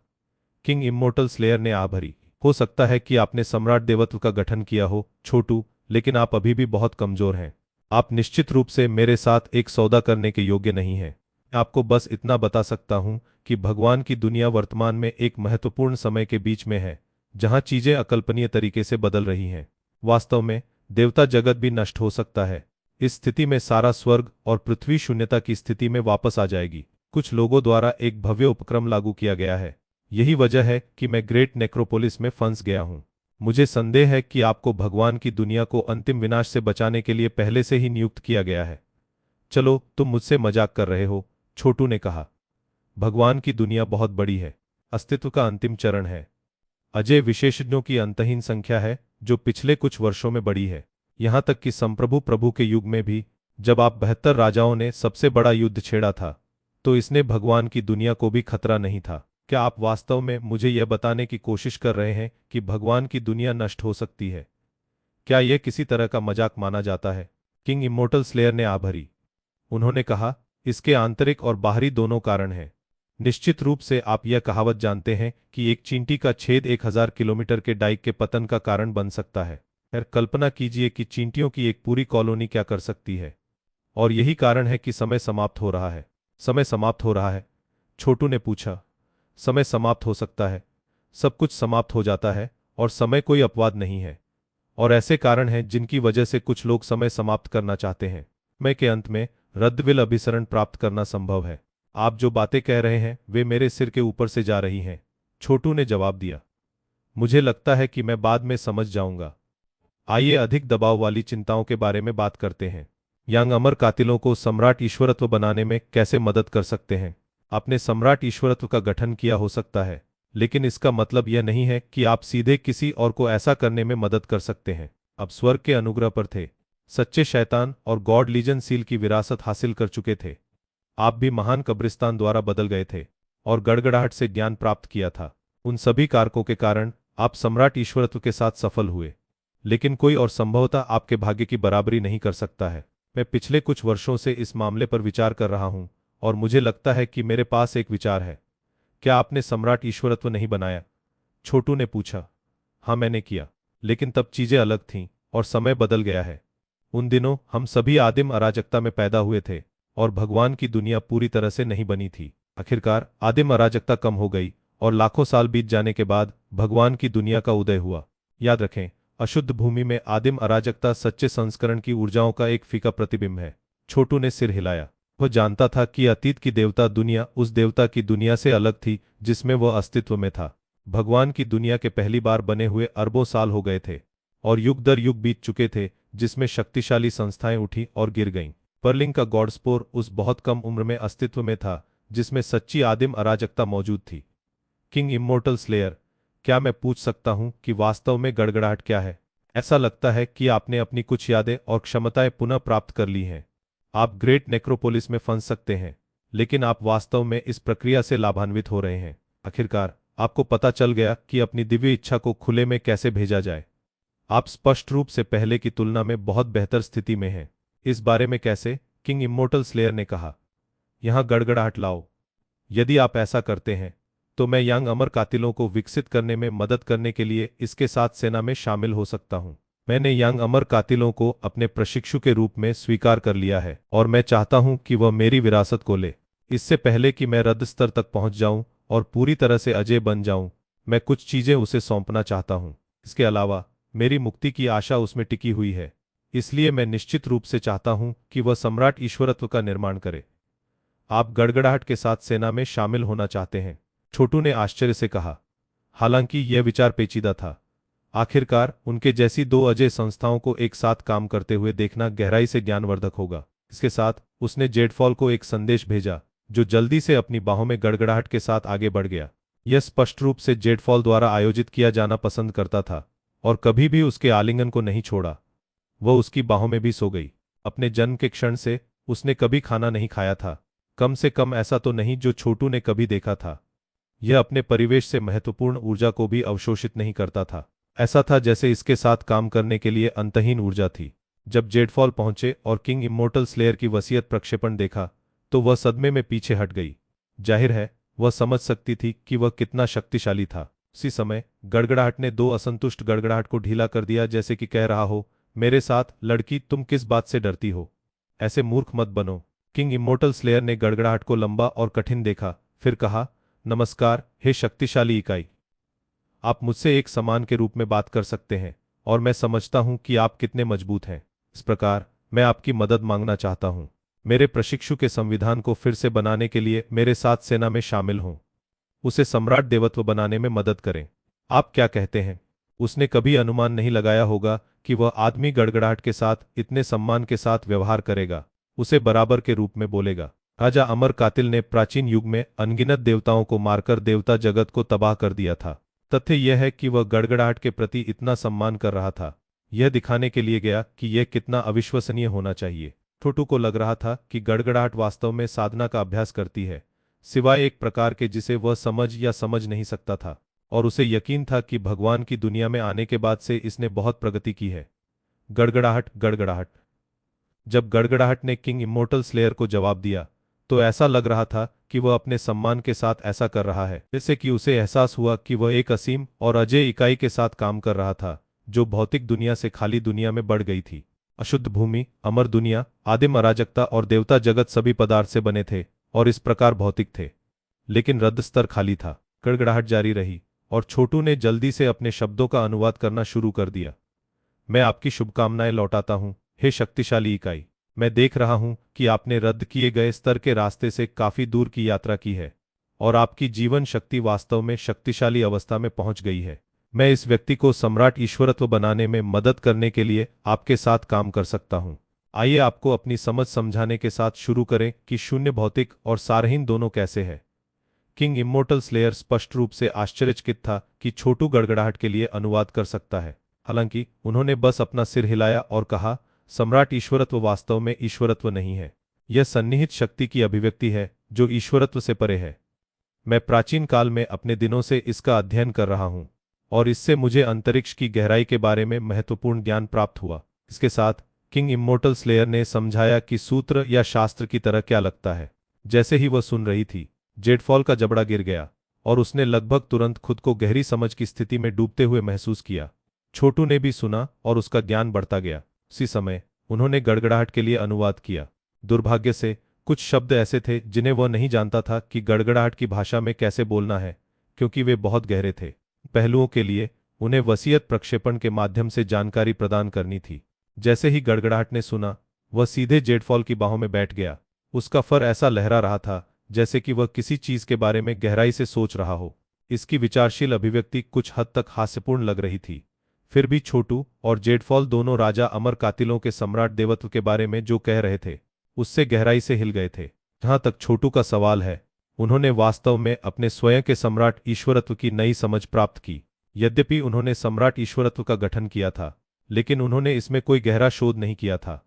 किंग इम्मोर्टल स्लेयर ने आह भरी। हो सकता है कि आपने सम्राट देवत्व का गठन किया हो, छोटू, लेकिन आप अभी भी बहुत कमजोर हैं। आप निश्चित रूप से मेरे साथ एक सौदा करने के योग्य नहीं हैं। मैं आपको बस इतना बता सकता हूं कि भगवान की दुनिया वर्तमान में एक महत्वपूर्ण समय के बीच में है, जहां चीजें अकल्पनीय तरीके से बदल रही हैं। वास्तव में देवता जगत भी नष्ट हो सकता है। इस स्थिति में सारा स्वर्ग और पृथ्वी शून्यता की स्थिति में वापस आ जाएगी। कुछ लोगों द्वारा एक भव्य उपक्रम लागू किया गया है। यही वजह है कि मैं ग्रेट नेक्रोपोलिस में फंस गया हूं। मुझे संदेह है कि आपको भगवान की दुनिया को अंतिम विनाश से बचाने के लिए पहले से ही नियुक्त किया गया है। चलो, तुम मुझसे मजाक कर रहे हो, छोटू ने कहा। भगवान की दुनिया बहुत बड़ी है। अस्तित्व का अंतिम चरण है। अजय विशेषज्ञों की अंतहीन संख्या है जो पिछले कुछ वर्षों में बढ़ी है। यहां तक कि संप्रभु प्रभु के युग में भी, जब आप 72 राजाओं ने सबसे बड़ा युद्ध छेड़ा था, तो इसने भगवान की दुनिया को भी खतरा नहीं था। क्या आप वास्तव में मुझे यह बताने की कोशिश कर रहे हैं कि भगवान की दुनिया नष्ट हो सकती है? क्या यह किसी तरह का मजाक माना जाता है? किंग इम्मोर्टल स्लेयर ने आह भरी। उन्होंने कहा, इसके आंतरिक और बाहरी दोनों कारण हैं। निश्चित रूप से आप यह कहावत जानते हैं कि एक चींटी का छेद 1000 किलोमीटर के डाइक के पतन का कारण बन सकता है। खैर, कल्पना कीजिए कि चींटियों की एक पूरी कॉलोनी क्या कर सकती है। और यही कारण है कि समय समाप्त हो रहा है। समय समाप्त हो रहा है? छोटू ने पूछा। समय समाप्त हो सकता है। सब कुछ समाप्त हो जाता है और समय कोई अपवाद नहीं है। और ऐसे कारण हैं जिनकी वजह से कुछ लोग समय समाप्त करना चाहते हैं। समय के अंत में रद्दविल अभिसरण प्राप्त करना संभव है। आप जो बातें कह रहे हैं वे मेरे सिर के ऊपर से जा रही हैं, छोटू ने जवाब दिया। मुझे लगता है कि मैं बाद में समझ जाऊंगा। आइए अधिक दबाव वाली चिंताओं के बारे में बात करते हैं। यंग अमर कातिलों को सम्राट ईश्वरत्व बनाने में कैसे मदद कर सकते हैं? आपने सम्राट ईश्वरत्व का गठन किया हो सकता है, लेकिन इसका मतलब यह नहीं है कि आप सीधे किसी और को ऐसा करने में मदद कर सकते हैं। अब स्वर्ग के अनुग्रह पर थे। सच्चे शैतान और गॉड लीजन सील की विरासत हासिल कर चुके थे। आप भी महान कब्रिस्तान द्वारा बदल गए थे और गड़गड़ाहट से ज्ञान प्राप्त किया था। उन सभी कारकों के कारण आप सम्राट ईश्वरत्व के साथ सफल हुए, लेकिन कोई और संभवतः आपके भाग्य की बराबरी नहीं कर सकता है। मैं पिछले कुछ वर्षों से इस मामले पर विचार कर रहा हूं और मुझे लगता है कि मेरे पास एक विचार है। क्या आपने सम्राट ईश्वरत्व नहीं बनाया? छोटू ने पूछा। हाँ, मैंने किया, लेकिन तब चीजें अलग थीं और समय बदल गया है। उन दिनों हम सभी आदिम अराजकता में पैदा हुए थे और भगवान की दुनिया पूरी तरह से नहीं बनी थी। आखिरकार आदिम अराजकता कम हो गई और लाखों साल बीत जाने के बाद भगवान की दुनिया का उदय हुआ। याद रखें, अशुद्ध भूमि में आदिम अराजकता सच्चे संस्करण की ऊर्जाओं का एक फीका प्रतिबिंब है। छोटू ने सिर हिलाया। वह जानता था कि अतीत की देवता दुनिया उस देवता की दुनिया से अलग थी जिसमें वह अस्तित्व में था। भगवान की दुनिया के पहली बार बने हुए अरबों साल हो गए थे और युग दर युग बीत चुके थे, जिसमें शक्तिशाली संस्थाएं उठी और गिर गईं। पर्लिंग का गॉडस्पोर उस बहुत कम उम्र में अस्तित्व में था जिसमें सच्ची आदिम अराजकता मौजूद थी। किंग इमोर्टल स्लेयर, क्या मैं पूछ सकता हूं कि वास्तव में गड़गड़ाहट क्या है? ऐसा लगता है कि आपने अपनी कुछ यादें और क्षमताएं पुनः प्राप्त कर ली हैं। आप ग्रेट नेक्रोपोलिस में फंस सकते हैं, लेकिन आप वास्तव में इस प्रक्रिया से लाभान्वित हो रहे हैं। आखिरकार आपको पता चल गया कि अपनी दिव्य इच्छा को खुले में कैसे भेजा जाए। आप स्पष्ट रूप से पहले की तुलना में बहुत बेहतर स्थिति में हैं। इस बारे में कैसे? किंग इमोर्टल स्लेयर ने कहा। यहां गड़गड़ाहट लाओ। यदि आप ऐसा करते हैं तो मैं यंग अमर कातिलों को विकसित करने में मदद करने के लिए इसके साथ सेना में शामिल हो सकता हूं। मैंने यंग अमर कातिलों को अपने प्रशिक्षु के रूप में स्वीकार कर लिया है और मैं चाहता हूं कि वह मेरी विरासत को ले। इससे पहले कि मैं रद्द स्तर तक पहुंच जाऊं और पूरी तरह से अजेय बन जाऊं, मैं कुछ चीजें उसे सौंपना चाहता हूं। इसके अलावा मेरी मुक्ति की आशा उसमें टिकी हुई है, इसलिए मैं निश्चित रूप से चाहता हूं कि वह सम्राट ईश्वरत्व का निर्माण करे। आप गड़गड़ाहट के साथ सेना में शामिल होना चाहते हैं? छोटू ने आश्चर्य से कहा। हालांकि यह विचार पेचीदा था। आखिरकार उनके जैसी दो अजय संस्थाओं को एक साथ काम करते हुए देखना गहराई से ज्ञानवर्धक होगा। इसके साथ उसने जेडफॉल को एक संदेश भेजा, जो जल्दी से अपनी बाहों में गड़गड़ाहट के साथ आगे बढ़ गया। यह स्पष्ट रूप से जेडफॉल द्वारा आयोजित किया जाना पसंद करता था और कभी भी उसके आलिंगन को नहीं छोड़ा। वह उसकी बाहों में भी सो गई। अपने जन्म के क्षण से उसने कभी खाना नहीं खाया था, कम से कम ऐसा तो नहीं जो छोटू ने कभी देखा था। यह अपने परिवेश से महत्वपूर्ण ऊर्जा को भी अवशोषित नहीं करता था। ऐसा था जैसे इसके साथ काम करने के लिए अंतहीन ऊर्जा थी। जब जेडफॉल पहुंचे और किंग इमोर्टल स्लेयर की वसीयत प्रक्षेपण देखा तो वह सदमे में पीछे हट गई। जाहिर है वह समझ सकती थी कि वह कितना शक्तिशाली था। उसी समय गड़गड़ाहट ने दो असंतुष्ट गड़गड़ाहट को ढीला कर दिया, जैसे कि कह रहा हो, मेरे साथ लड़की, तुम किस बात से डरती हो? ऐसे मूर्ख मत बनो। किंग इमोर्टल स्लेयर ने गड़गड़ाहट को लंबा और कठिन देखा, फिर कहा, नमस्कार हे शक्तिशाली इकाई। आप मुझसे एक समान के रूप में बात कर सकते हैं और मैं समझता हूं कि आप कितने मजबूत हैं। इस प्रकार मैं आपकी मदद मांगना चाहता हूं। मेरे प्रशिक्षु के संविधान को फिर से बनाने के लिए मेरे साथ सेना में शामिल हों। उसे सम्राट देवत्व बनाने में मदद करें। आप क्या कहते हैं? उसने कभी अनुमान नहीं लगाया होगा कि वह आदमी गड़गड़ाहट के साथ इतने सम्मान के साथ व्यवहार करेगा, उसे बराबर के रूप में बोलेगा। राजा अमर कातिल ने प्राचीन युग में अनगिनत देवताओं को मारकर देवता जगत को तबाह कर दिया था। तथ्य यह है कि वह गड़गड़ाहट के प्रति इतना सम्मान कर रहा था, यह दिखाने के लिए गया कि यह कितना अविश्वसनीय होना चाहिए। छोटू को लग रहा था कि गड़गड़ाहट वास्तव में साधना का अभ्यास करती है, सिवाय एक प्रकार के जिसे वह समझ या समझ नहीं सकता था, और उसे यकीन था कि भगवान की दुनिया में आने के बाद से इसने बहुत प्रगति की है। गड़गड़ाहट, गड़गड़ाहट। जब गड़गड़ाहट ने किंग इमोर्टल स्लेयर को जवाब दिया तो ऐसा लग रहा था कि वह अपने सम्मान के साथ ऐसा कर रहा है, जैसे कि उसे एहसास हुआ कि वह एक असीम और अजेय इकाई के साथ काम कर रहा था, जो भौतिक दुनिया से खाली दुनिया में बढ़ गई थी। अशुद्ध भूमि, अमर दुनिया, आदिम अराजकता और देवता जगत सभी पदार्थ से बने थे और इस प्रकार भौतिक थे, लेकिन रद्द स्तर खाली था। गड़गड़ाहट जारी रही और छोटू ने जल्दी से अपने शब्दों का अनुवाद करना शुरू कर दिया। मैं आपकी शुभकामनाएं लौटाता हूं, हे शक्तिशाली इकाई। मैं देख रहा हूं कि आपने रद्द किए गए स्तर के रास्ते से काफी दूर की यात्रा की है और आपकी जीवन शक्ति वास्तव में शक्तिशाली अवस्था में पहुंच गई है। मैं इस व्यक्ति को सम्राट ईश्वरत्व बनाने में मदद करने के लिए आपके साथ काम कर सकता हूं। आइए आपको अपनी समझ समझाने के साथ शुरू करें कि शून्य भौतिक और सारहीन दोनों कैसे है। किंग इम्मोर्टल स्लेयर स्पष्ट रूप से आश्चर्यचकित था कि छोटू गड़गड़ाहट के लिए अनुवाद कर सकता है। हालांकि उन्होंने बस अपना सिर हिलाया और कहा, सम्राट ईश्वरत्व वास्तव में ईश्वरत्व नहीं है। यह सन्निहित शक्ति की अभिव्यक्ति है जो ईश्वरत्व से परे है। मैं प्राचीन काल में अपने दिनों से इसका अध्ययन कर रहा हूं और इससे मुझे अंतरिक्ष की गहराई के बारे में महत्वपूर्ण ज्ञान प्राप्त हुआ। इसके साथ किंग इम्मोर्टल स्लेयर ने समझाया कि सूत्र या शास्त्र की तरह क्या लगता है। जैसे ही वह सुन रही थी, जेडफॉल का जबड़ा गिर गया और उसने लगभग तुरंत खुद को गहरी समझ की स्थिति में डूबते हुए महसूस किया। छोटू ने भी सुना और उसका ज्ञान बढ़ता गया। उसी समय उन्होंने गड़गड़ाहट के लिए अनुवाद किया। दुर्भाग्य से कुछ शब्द ऐसे थे जिन्हें वह नहीं जानता था कि गड़गड़ाहट की भाषा में कैसे बोलना है, क्योंकि वे बहुत गहरे थे। पहलुओं के लिए उन्हें वसीयत प्रक्षेपण के माध्यम से जानकारी प्रदान करनी थी। जैसे ही गड़गड़ाहट ने सुना, वह सीधे जेडफॉल की बाहों में बैठ गया। उसका फर ऐसा लहरा रहा था जैसे कि वह किसी चीज के बारे में गहराई से सोच रहा हो। इसकी विचारशील अभिव्यक्ति कुछ हद तक हास्यपूर्ण लग रही थी। फिर भी छोटू और जेडफॉल दोनों राजा अमर कातिलों के सम्राट देवत्व के बारे में जो कह रहे थे उससे गहराई से हिल गए थे। जहां तक छोटू का सवाल है, उन्होंने वास्तव में अपने स्वयं के सम्राट ईश्वरत्व की नई समझ प्राप्त की। यद्यपि उन्होंने सम्राट ईश्वरत्व का गठन किया था, लेकिन उन्होंने इसमें कोई गहरा शोध नहीं किया था।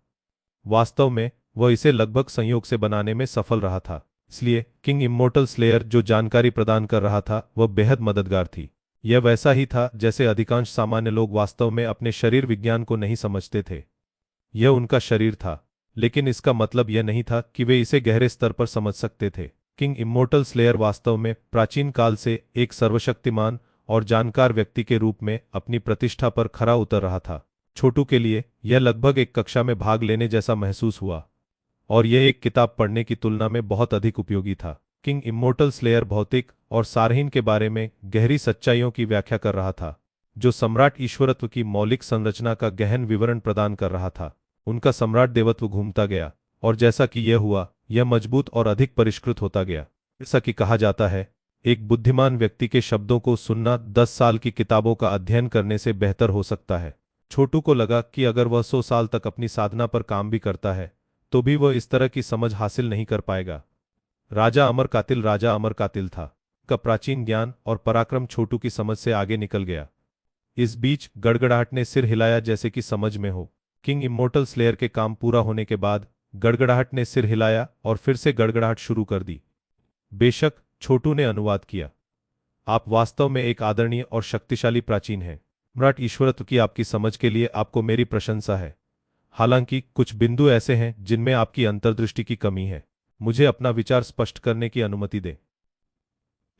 वास्तव में वह इसे लगभग संयोग से बनाने में सफल रहा था। इसलिए किंग इम्मोर्टल स्लेयर जो जानकारी प्रदान कर रहा था वह बेहद मददगार थी। यह वैसा ही था जैसे अधिकांश सामान्य लोग वास्तव में अपने शरीर विज्ञान को नहीं समझते थे। यह उनका शरीर था, लेकिन इसका मतलब यह नहीं था कि वे इसे गहरे स्तर पर समझ सकते थे। किंग इम्मोर्टल स्लेयर वास्तव में प्राचीन काल से एक सर्वशक्तिमान और जानकार व्यक्ति के रूप में अपनी प्रतिष्ठा पर खरा उतर रहा था। छोटू के लिए यह लगभग एक कक्षा में भाग लेने जैसा महसूस हुआ, और यह एक किताब पढ़ने की तुलना में बहुत अधिक उपयोगी था। किंग इम्मोर्टल स्लेयर भौतिक और सारहीन के बारे में गहरी सच्चाइयों की व्याख्या कर रहा था, जो सम्राट ईश्वरत्व की मौलिक संरचना का गहन विवरण प्रदान कर रहा था। उनका सम्राट देवत्व घूमता गया, और जैसा कि यह हुआ, यह मजबूत और अधिक परिष्कृत होता गया। जैसा कि कहा जाता है, एक बुद्धिमान व्यक्ति के शब्दों को सुनना 10 साल की किताबों का अध्ययन करने से बेहतर हो सकता है। छोटू को लगा कि अगर वह 100 साल तक अपनी साधना पर काम भी करता है तो भी वह इस तरह की समझ हासिल नहीं कर पाएगा। राजा अमर कातिल था। का प्राचीन ज्ञान और पराक्रम छोटू की समझ से आगे निकल गया। इस बीच गड़गड़ाहट ने सिर हिलाया जैसे कि समझ में हो। किंग इम्मोर्टल स्लेयर के काम पूरा होने के बाद गड़गड़ाहट ने सिर हिलाया और फिर से गड़गड़ाहट शुरू कर दी। बेशक, छोटू ने अनुवाद किया, आप वास्तव में एक आदरणीय और शक्तिशाली प्राचीन हैं। सम्राट ईश्वरत्व की आपकी समझ के लिए आपको मेरी प्रशंसा है। हालांकि कुछ बिंदु ऐसे हैं जिनमें आपकी अंतर्दृष्टि की कमी है। मुझे अपना विचार स्पष्ट करने की अनुमति दें।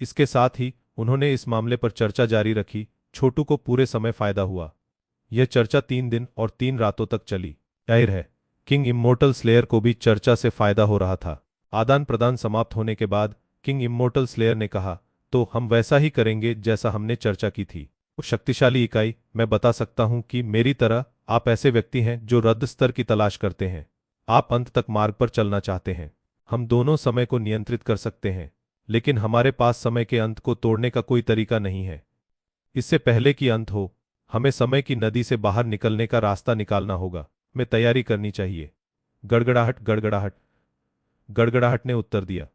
इसके साथ ही उन्होंने इस मामले पर चर्चा जारी रखी। छोटू को पूरे समय फायदा हुआ। यह चर्चा 3 दिन और 3 रातों तक चली। जाहिर है, किंग इम्मोर्टल स्लेयर को भी चर्चा से फायदा हो रहा था। आदान प्रदान समाप्त होने के बाद किंग इम्मोर्टल स्लेयर ने कहा, तो हम वैसा ही करेंगे जैसा हमने चर्चा की थी। शक्तिशाली इकाई, मैं बता सकता हूं कि मेरी तरह आप ऐसे व्यक्ति हैं जो रद्द स्तर की तलाश करते हैं। आप अंत तक मार्ग पर चलना चाहते हैं। हम दोनों समय को नियंत्रित कर सकते हैं, लेकिन हमारे पास समय के अंत को तोड़ने का कोई तरीका नहीं है। इससे पहले कि अंत हो, हमें समय की नदी से बाहर निकलने का रास्ता निकालना होगा। हमें तैयारी करनी चाहिए। गड़गड़ाहट गड़गड़ाहट गड़गड़ाहट ने उत्तर दिया।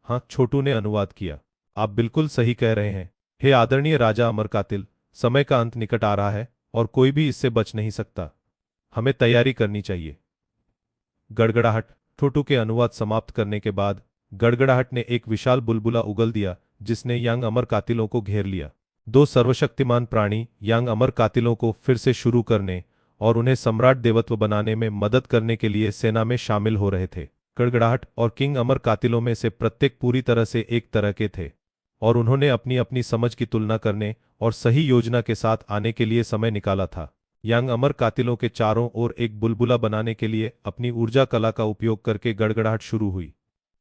हाँ, छोटू ने अनुवाद किया, आप बिल्कुल सही कह रहे हैं। हे आदरणीय राजा अमर कातिल, समय का अंत निकट आ रहा है और कोई भी इससे बच नहीं सकता। हमें तैयारी करनी चाहिए। गड़गड़ाहट। छोटू के अनुवाद समाप्त करने के बाद गड़गड़ाहट ने एक विशाल बुलबुला उगल दिया जिसने यांग अमर कातिलों को घेर लिया। 2 सर्वशक्तिमान प्राणी यांग अमर कातिलों को फिर से शुरू करने और उन्हें सम्राट देवत्व बनाने में मदद करने के लिए सेना में शामिल हो रहे थे। गड़गड़ाहट और किंग अमर कातिलों में से प्रत्येक पूरी तरह से एक तरह के थे, और उन्होंने अपनी अपनी समझ की तुलना करने और सही योजना के साथ आने के लिए समय निकाला था। यांग अमर कातिलों के चारों ओर एक बुलबुला बनाने के लिए अपनी ऊर्जा कला का उपयोग करके गड़गड़ाहट शुरू हुई।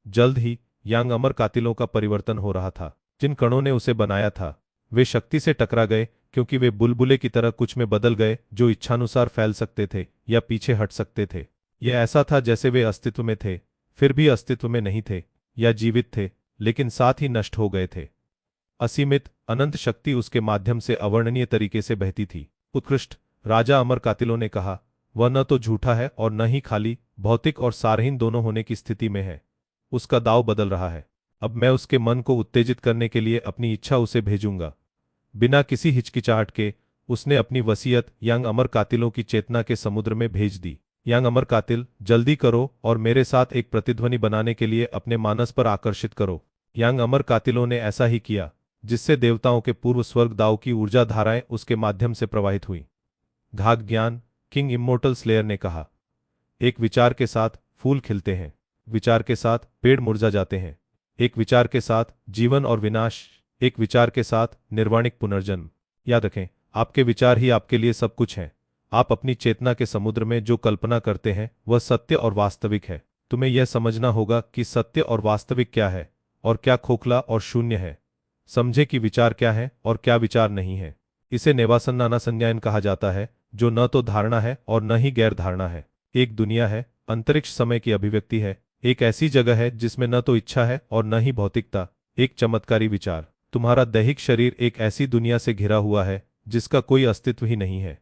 जल्द ही यांग अमर कातिलों का परिवर्तन हो रहा था। जिन कणों ने उसे बनाया था वे शक्ति से टकरा गए, क्योंकि वे बुलबुले की तरह कुछ में बदल गए जो इच्छानुसार फैल सकते थे या पीछे हट सकते थे। यह ऐसा था जैसे वे अस्तित्व में थे, फिर भी अस्तित्व में नहीं थे, या जीवित थे लेकिन साथ ही नष्ट हो गए थे। असीमित अनंत शक्ति उसके माध्यम से अवर्णनीय तरीके से बहती थी। उत्कृष्ट राजा अमर कातिलों ने कहा, वह न तो झूठा है और न ही खाली भौतिक और सारहीन दोनों होने की स्थिति में है। उसका दाव बदल रहा है। अब मैं उसके मन को उत्तेजित करने के लिए अपनी इच्छा उसे भेजूंगा। बिना किसी हिचकिचाहट के उसने अपनी वसीयत यांग अमर कातिलों की चेतना के समुद्र में भेज दी। यांग अमर कातिल, जल्दी करो और मेरे साथ एक प्रतिध्वनि बनाने के लिए अपने मानस पर आकर्षित करो। यांग अमर कातिलों ने ऐसा ही किया, जिससे देवताओं के पूर्व स्वर्ग दाव की ऊर्जा धाराएं उसके माध्यम से प्रवाहित हुई। घाघ ज्ञान, किंग इम्मोर्टल स्लेयर ने कहा, एक विचार के साथ फूल खिलते हैं, विचार के साथ पेड़ मुरझा जाते हैं, एक विचार के साथ जीवन और विनाश, एक विचार के साथ निर्वाणिक पुनर्जन्म। याद रखें, आपके विचार ही आपके लिए सब कुछ हैं। आप अपनी चेतना के समुद्र में जो कल्पना करते हैं वह सत्य और वास्तविक है। तुम्हें यह समझना होगा कि सत्य और वास्तविक क्या है और क्या खोखला और शून्य है। समझे कि विचार क्या है और क्या विचार नहीं है। इसे नेवासन्नाना संज्ञायन कहा जाता है, जो न तो धारणा है और न ही गैर धारणा है। एक दुनिया है, अंतरिक्ष समय की अभिव्यक्ति है, एक ऐसी जगह है जिसमें न तो इच्छा है और न ही भौतिकता। एक चमत्कारी विचार। तुम्हारा दैहिक शरीर एक ऐसी दुनिया से घिरा हुआ है जिसका कोई अस्तित्व ही नहीं है।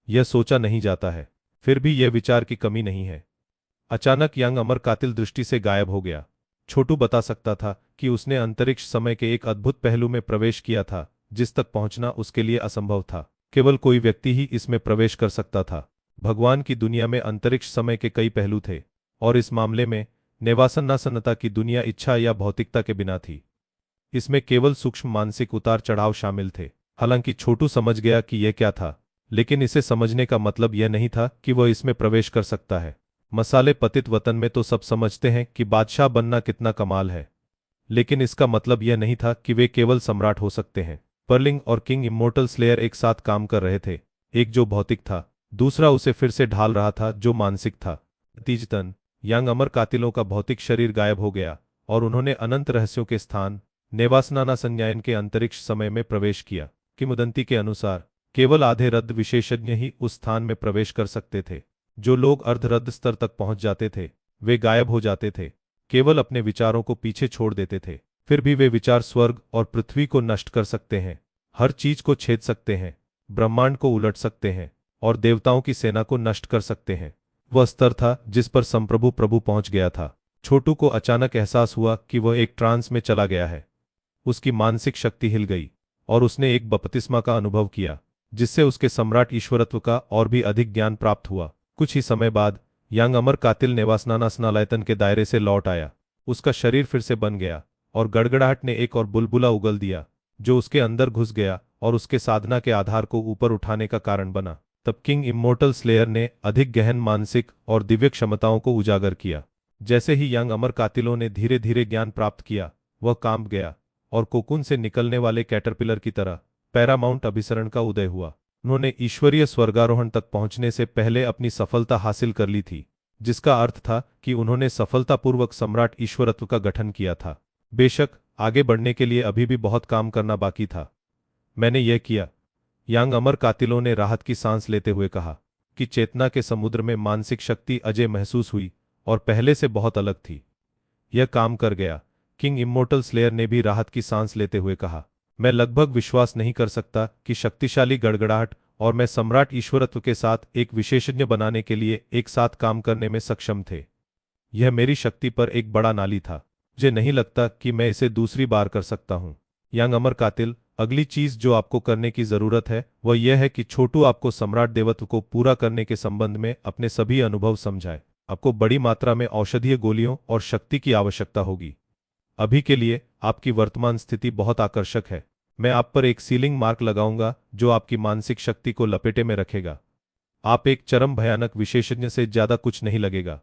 यह सोचा नहीं जाता है, फिर भी यह विचार की कमी नहीं है। अचानक यांग अमर कातिल दृष्टि से गायब हो गया। छोटू बता सकता था कि उसने अंतरिक्ष समय के एक अद्भुत पहलू में प्रवेश किया था, जिस तक पहुंचना उसके लिए असंभव था। केवल कोई व्यक्ति ही इसमें प्रवेश कर सकता था। भगवान की दुनिया में अंतरिक्ष समय के कई पहलू थे, और इस मामले में नेवासन्नासन्नता की दुनिया इच्छा या भौतिकता के बिना थी। इसमें केवल सूक्ष्म मानसिक उतार चढ़ाव शामिल थे। हालांकि छोटू समझ गया कि यह क्या था, लेकिन इसे समझने का मतलब यह नहीं था कि वह इसमें प्रवेश कर सकता है। मसाले पतित वतन में तो सब समझते हैं कि बादशाह बनना कितना कमाल है, लेकिन इसका मतलब यह नहीं था कि वे केवल सम्राट हो सकते हैं। पर्लिंग और किंग इम्मोर्टल स्लेयर एक साथ काम कर रहे थे, एक जो भौतिक था, दूसरा उसे फिर से ढाल रहा था जो मानसिक था। नतीजतन यांग अमर कातिलों का भौतिक शरीर गायब हो गया और उन्होंने अनंत रहस्यों के स्थान नेवासनाना संज्ञायन के अंतरिक्ष समय में प्रवेश किया। किंवदंती के अनुसार केवल आधे रद्द विशेषज्ञ ही उस स्थान में प्रवेश कर सकते थे। जो लोग अर्धरद्द स्तर तक पहुंच जाते थे वे गायब हो जाते थे, केवल अपने विचारों को पीछे छोड़ देते थे। फिर भी वे विचार स्वर्ग और पृथ्वी को नष्ट कर सकते हैं, हर चीज को छेद सकते हैं, ब्रह्मांड को उलट सकते हैं और देवताओं की सेना को नष्ट कर सकते हैं। वह स्तर था जिस पर संप्रभु प्रभु पहुंच गया था। छोटू को अचानक एहसास हुआ कि वह एक ट्रांस में चला गया है। उसकी मानसिक शक्ति हिल गई और उसने एक बपतिस्मा का अनुभव किया, जिससे उसके सम्राट ईश्वरत्व का और भी अधिक ज्ञान प्राप्त हुआ। कुछ ही समय बाद यांग अमर कातिल नेवासनाना स्नालायतन के दायरे से लौट आया। उसका शरीर फिर से बन गया और गड़गड़ाहट ने एक और बुलबुला उगल दिया, जो उसके अंदर घुस गया और उसके साधना के आधार को ऊपर उठाने का कारण बना। तब किंग इम्मोर्टल स्लेयर ने अधिक गहन मानसिक और दिव्य क्षमताओं को उजागर किया। जैसे ही यांग अमर कातिलों ने धीरे धीरे ज्ञान प्राप्त किया, वह कांप गया और कोकून से निकलने वाले कैटरपिलर की तरह पैरामाउंट अभिसरण का उदय हुआ। उन्होंने ईश्वरीय स्वर्गारोहण तक पहुंचने से पहले अपनी सफलता हासिल कर ली थी, जिसका अर्थ था कि उन्होंने सफलतापूर्वक सम्राट ईश्वरत्व का गठन किया था। बेशक आगे बढ़ने के लिए अभी भी बहुत काम करना बाकी था। मैंने यह किया, यांग अमर कातिलों ने राहत की सांस लेते हुए कहा, कि चेतना के समुद्र में मानसिक शक्ति अजय महसूस हुई और पहले से बहुत अलग थी। यह काम कर गया। किंग इम्मोर्टल स्लेयर ने भी राहत की सांस लेते हुए कहा, मैं लगभग विश्वास नहीं कर सकता कि शक्तिशाली गड़गड़ाहट और मैं सम्राट ईश्वरत्व के साथ एक विशेषज्ञ बनाने के लिए एक साथ काम करने में सक्षम थे। यह मेरी शक्ति पर एक बड़ा नाली था। मुझे नहीं लगता कि मैं इसे दूसरी बार कर सकता हूं। यांग अमर कातिल, अगली चीज जो आपको करने की जरूरत है वह यह है कि छोटू आपको सम्राट देवत्व को पूरा करने के संबंध में अपने सभी अनुभव समझाए। आपको बड़ी मात्रा में औषधीय गोलियों और शक्ति की आवश्यकता होगी। अभी के लिए आपकी वर्तमान स्थिति बहुत आकर्षक है। मैं आप पर एक सीलिंग मार्क लगाऊंगा जो आपकी मानसिक शक्ति को लपेटे में रखेगा। आप एक चरम भयानक विशेषज्ञ से ज्यादा कुछ नहीं लगेगा।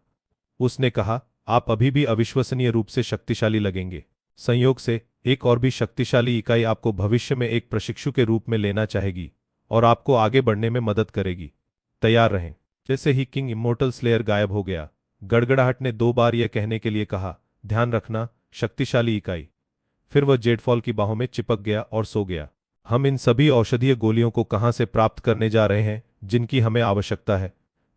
उसने कहा, आप अभी भी अविश्वसनीय रूप से शक्तिशाली लगेंगे। संयोग से एक और भी शक्तिशाली इकाई आपको भविष्य में एक प्रशिक्षु के रूप में लेना चाहेगी और आपको आगे बढ़ने में मदद करेगी। तैयार रहें। जैसे ही किंग इम्मोर्टल स्लेयर गायब हो गया, गड़गड़ाहट ने 2 बार यह कहने के लिए कहा, ध्यान रखना, शक्तिशाली इकाई। फिर वह जेडफॉल की बाहों में चिपक गया और सो गया। हम इन सभी औषधीय गोलियों को कहां से प्राप्त करने जा रहे हैं जिनकी हमें आवश्यकता है?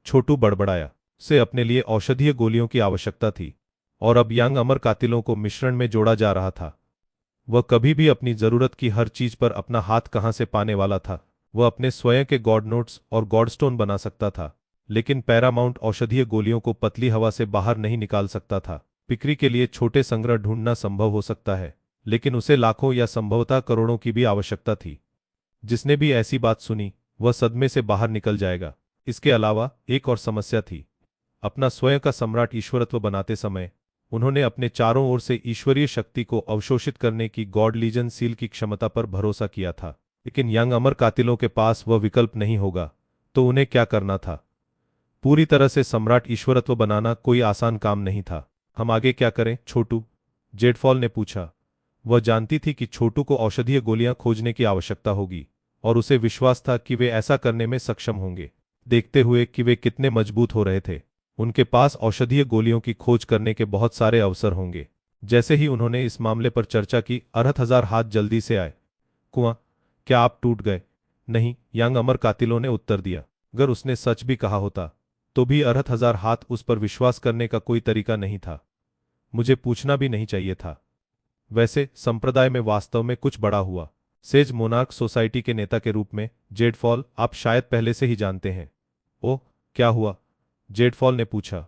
छोटू बड़बड़ाया। उसे अपने लिए औषधीय गोलियों की आवश्यकता थी और अब यांग अमर कातिलों को मिश्रण में जोड़ा जा रहा था। वह कभी भी अपनी जरूरत की हर चीज पर अपना हाथ कहां से पाने वाला था। वह अपने स्वयं के गॉड नोट्स और गॉडस्टोन बना सकता था, लेकिन पैरामाउंट औषधीय गोलियों को पतली हवा से बाहर नहीं निकाल सकता था। बिक्री के लिए छोटे संग्रह ढूंढना संभव हो सकता है, लेकिन उसे लाखों या संभवतः करोड़ों की भी आवश्यकता थी। जिसने भी ऐसी बात सुनी वह सदमे से बाहर निकल जाएगा। इसके अलावा एक और समस्या थी। अपना स्वयं का सम्राट ईश्वरत्व बनाते समय उन्होंने अपने चारों ओर से ईश्वरीय शक्ति को अवशोषित करने की गॉड लीजन सील की क्षमता पर भरोसा किया था। लेकिन यंग अमर कातिलों के पास वह विकल्प नहीं होगा, तो उन्हें क्या करना था? पूरी तरह से सम्राट ईश्वरत्व बनाना कोई आसान काम नहीं था। हम आगे क्या करें, छोटू? जेडफॉल ने पूछा। वह जानती थी कि छोटू को औषधीय गोलियां खोजने की आवश्यकता होगी, और उसे विश्वास था कि वे ऐसा करने में सक्षम होंगे। देखते हुए कि वे कितने मजबूत हो रहे थे, उनके पास औषधीय गोलियों की खोज करने के बहुत सारे अवसर होंगे। जैसे ही उन्होंने इस मामले पर चर्चा की, 6000 हाथ जल्दी से आए। कुआं, क्या आप टूट गए? नहीं, यंग अमर कातिलों ने उत्तर दिया। अगर उसने सच भी कहा होता तो भी 6000 हाथ उस पर विश्वास करने का कोई तरीका नहीं था। मुझे पूछना भी नहीं चाहिए था। वैसे संप्रदाय में वास्तव में कुछ बड़ा हुआ। सेज मोनार्क सोसाइटी के नेता के रूप में जेडफॉल, आप शायद पहले से ही जानते हैं। ओह, क्या हुआ? जेडफॉल ने पूछा।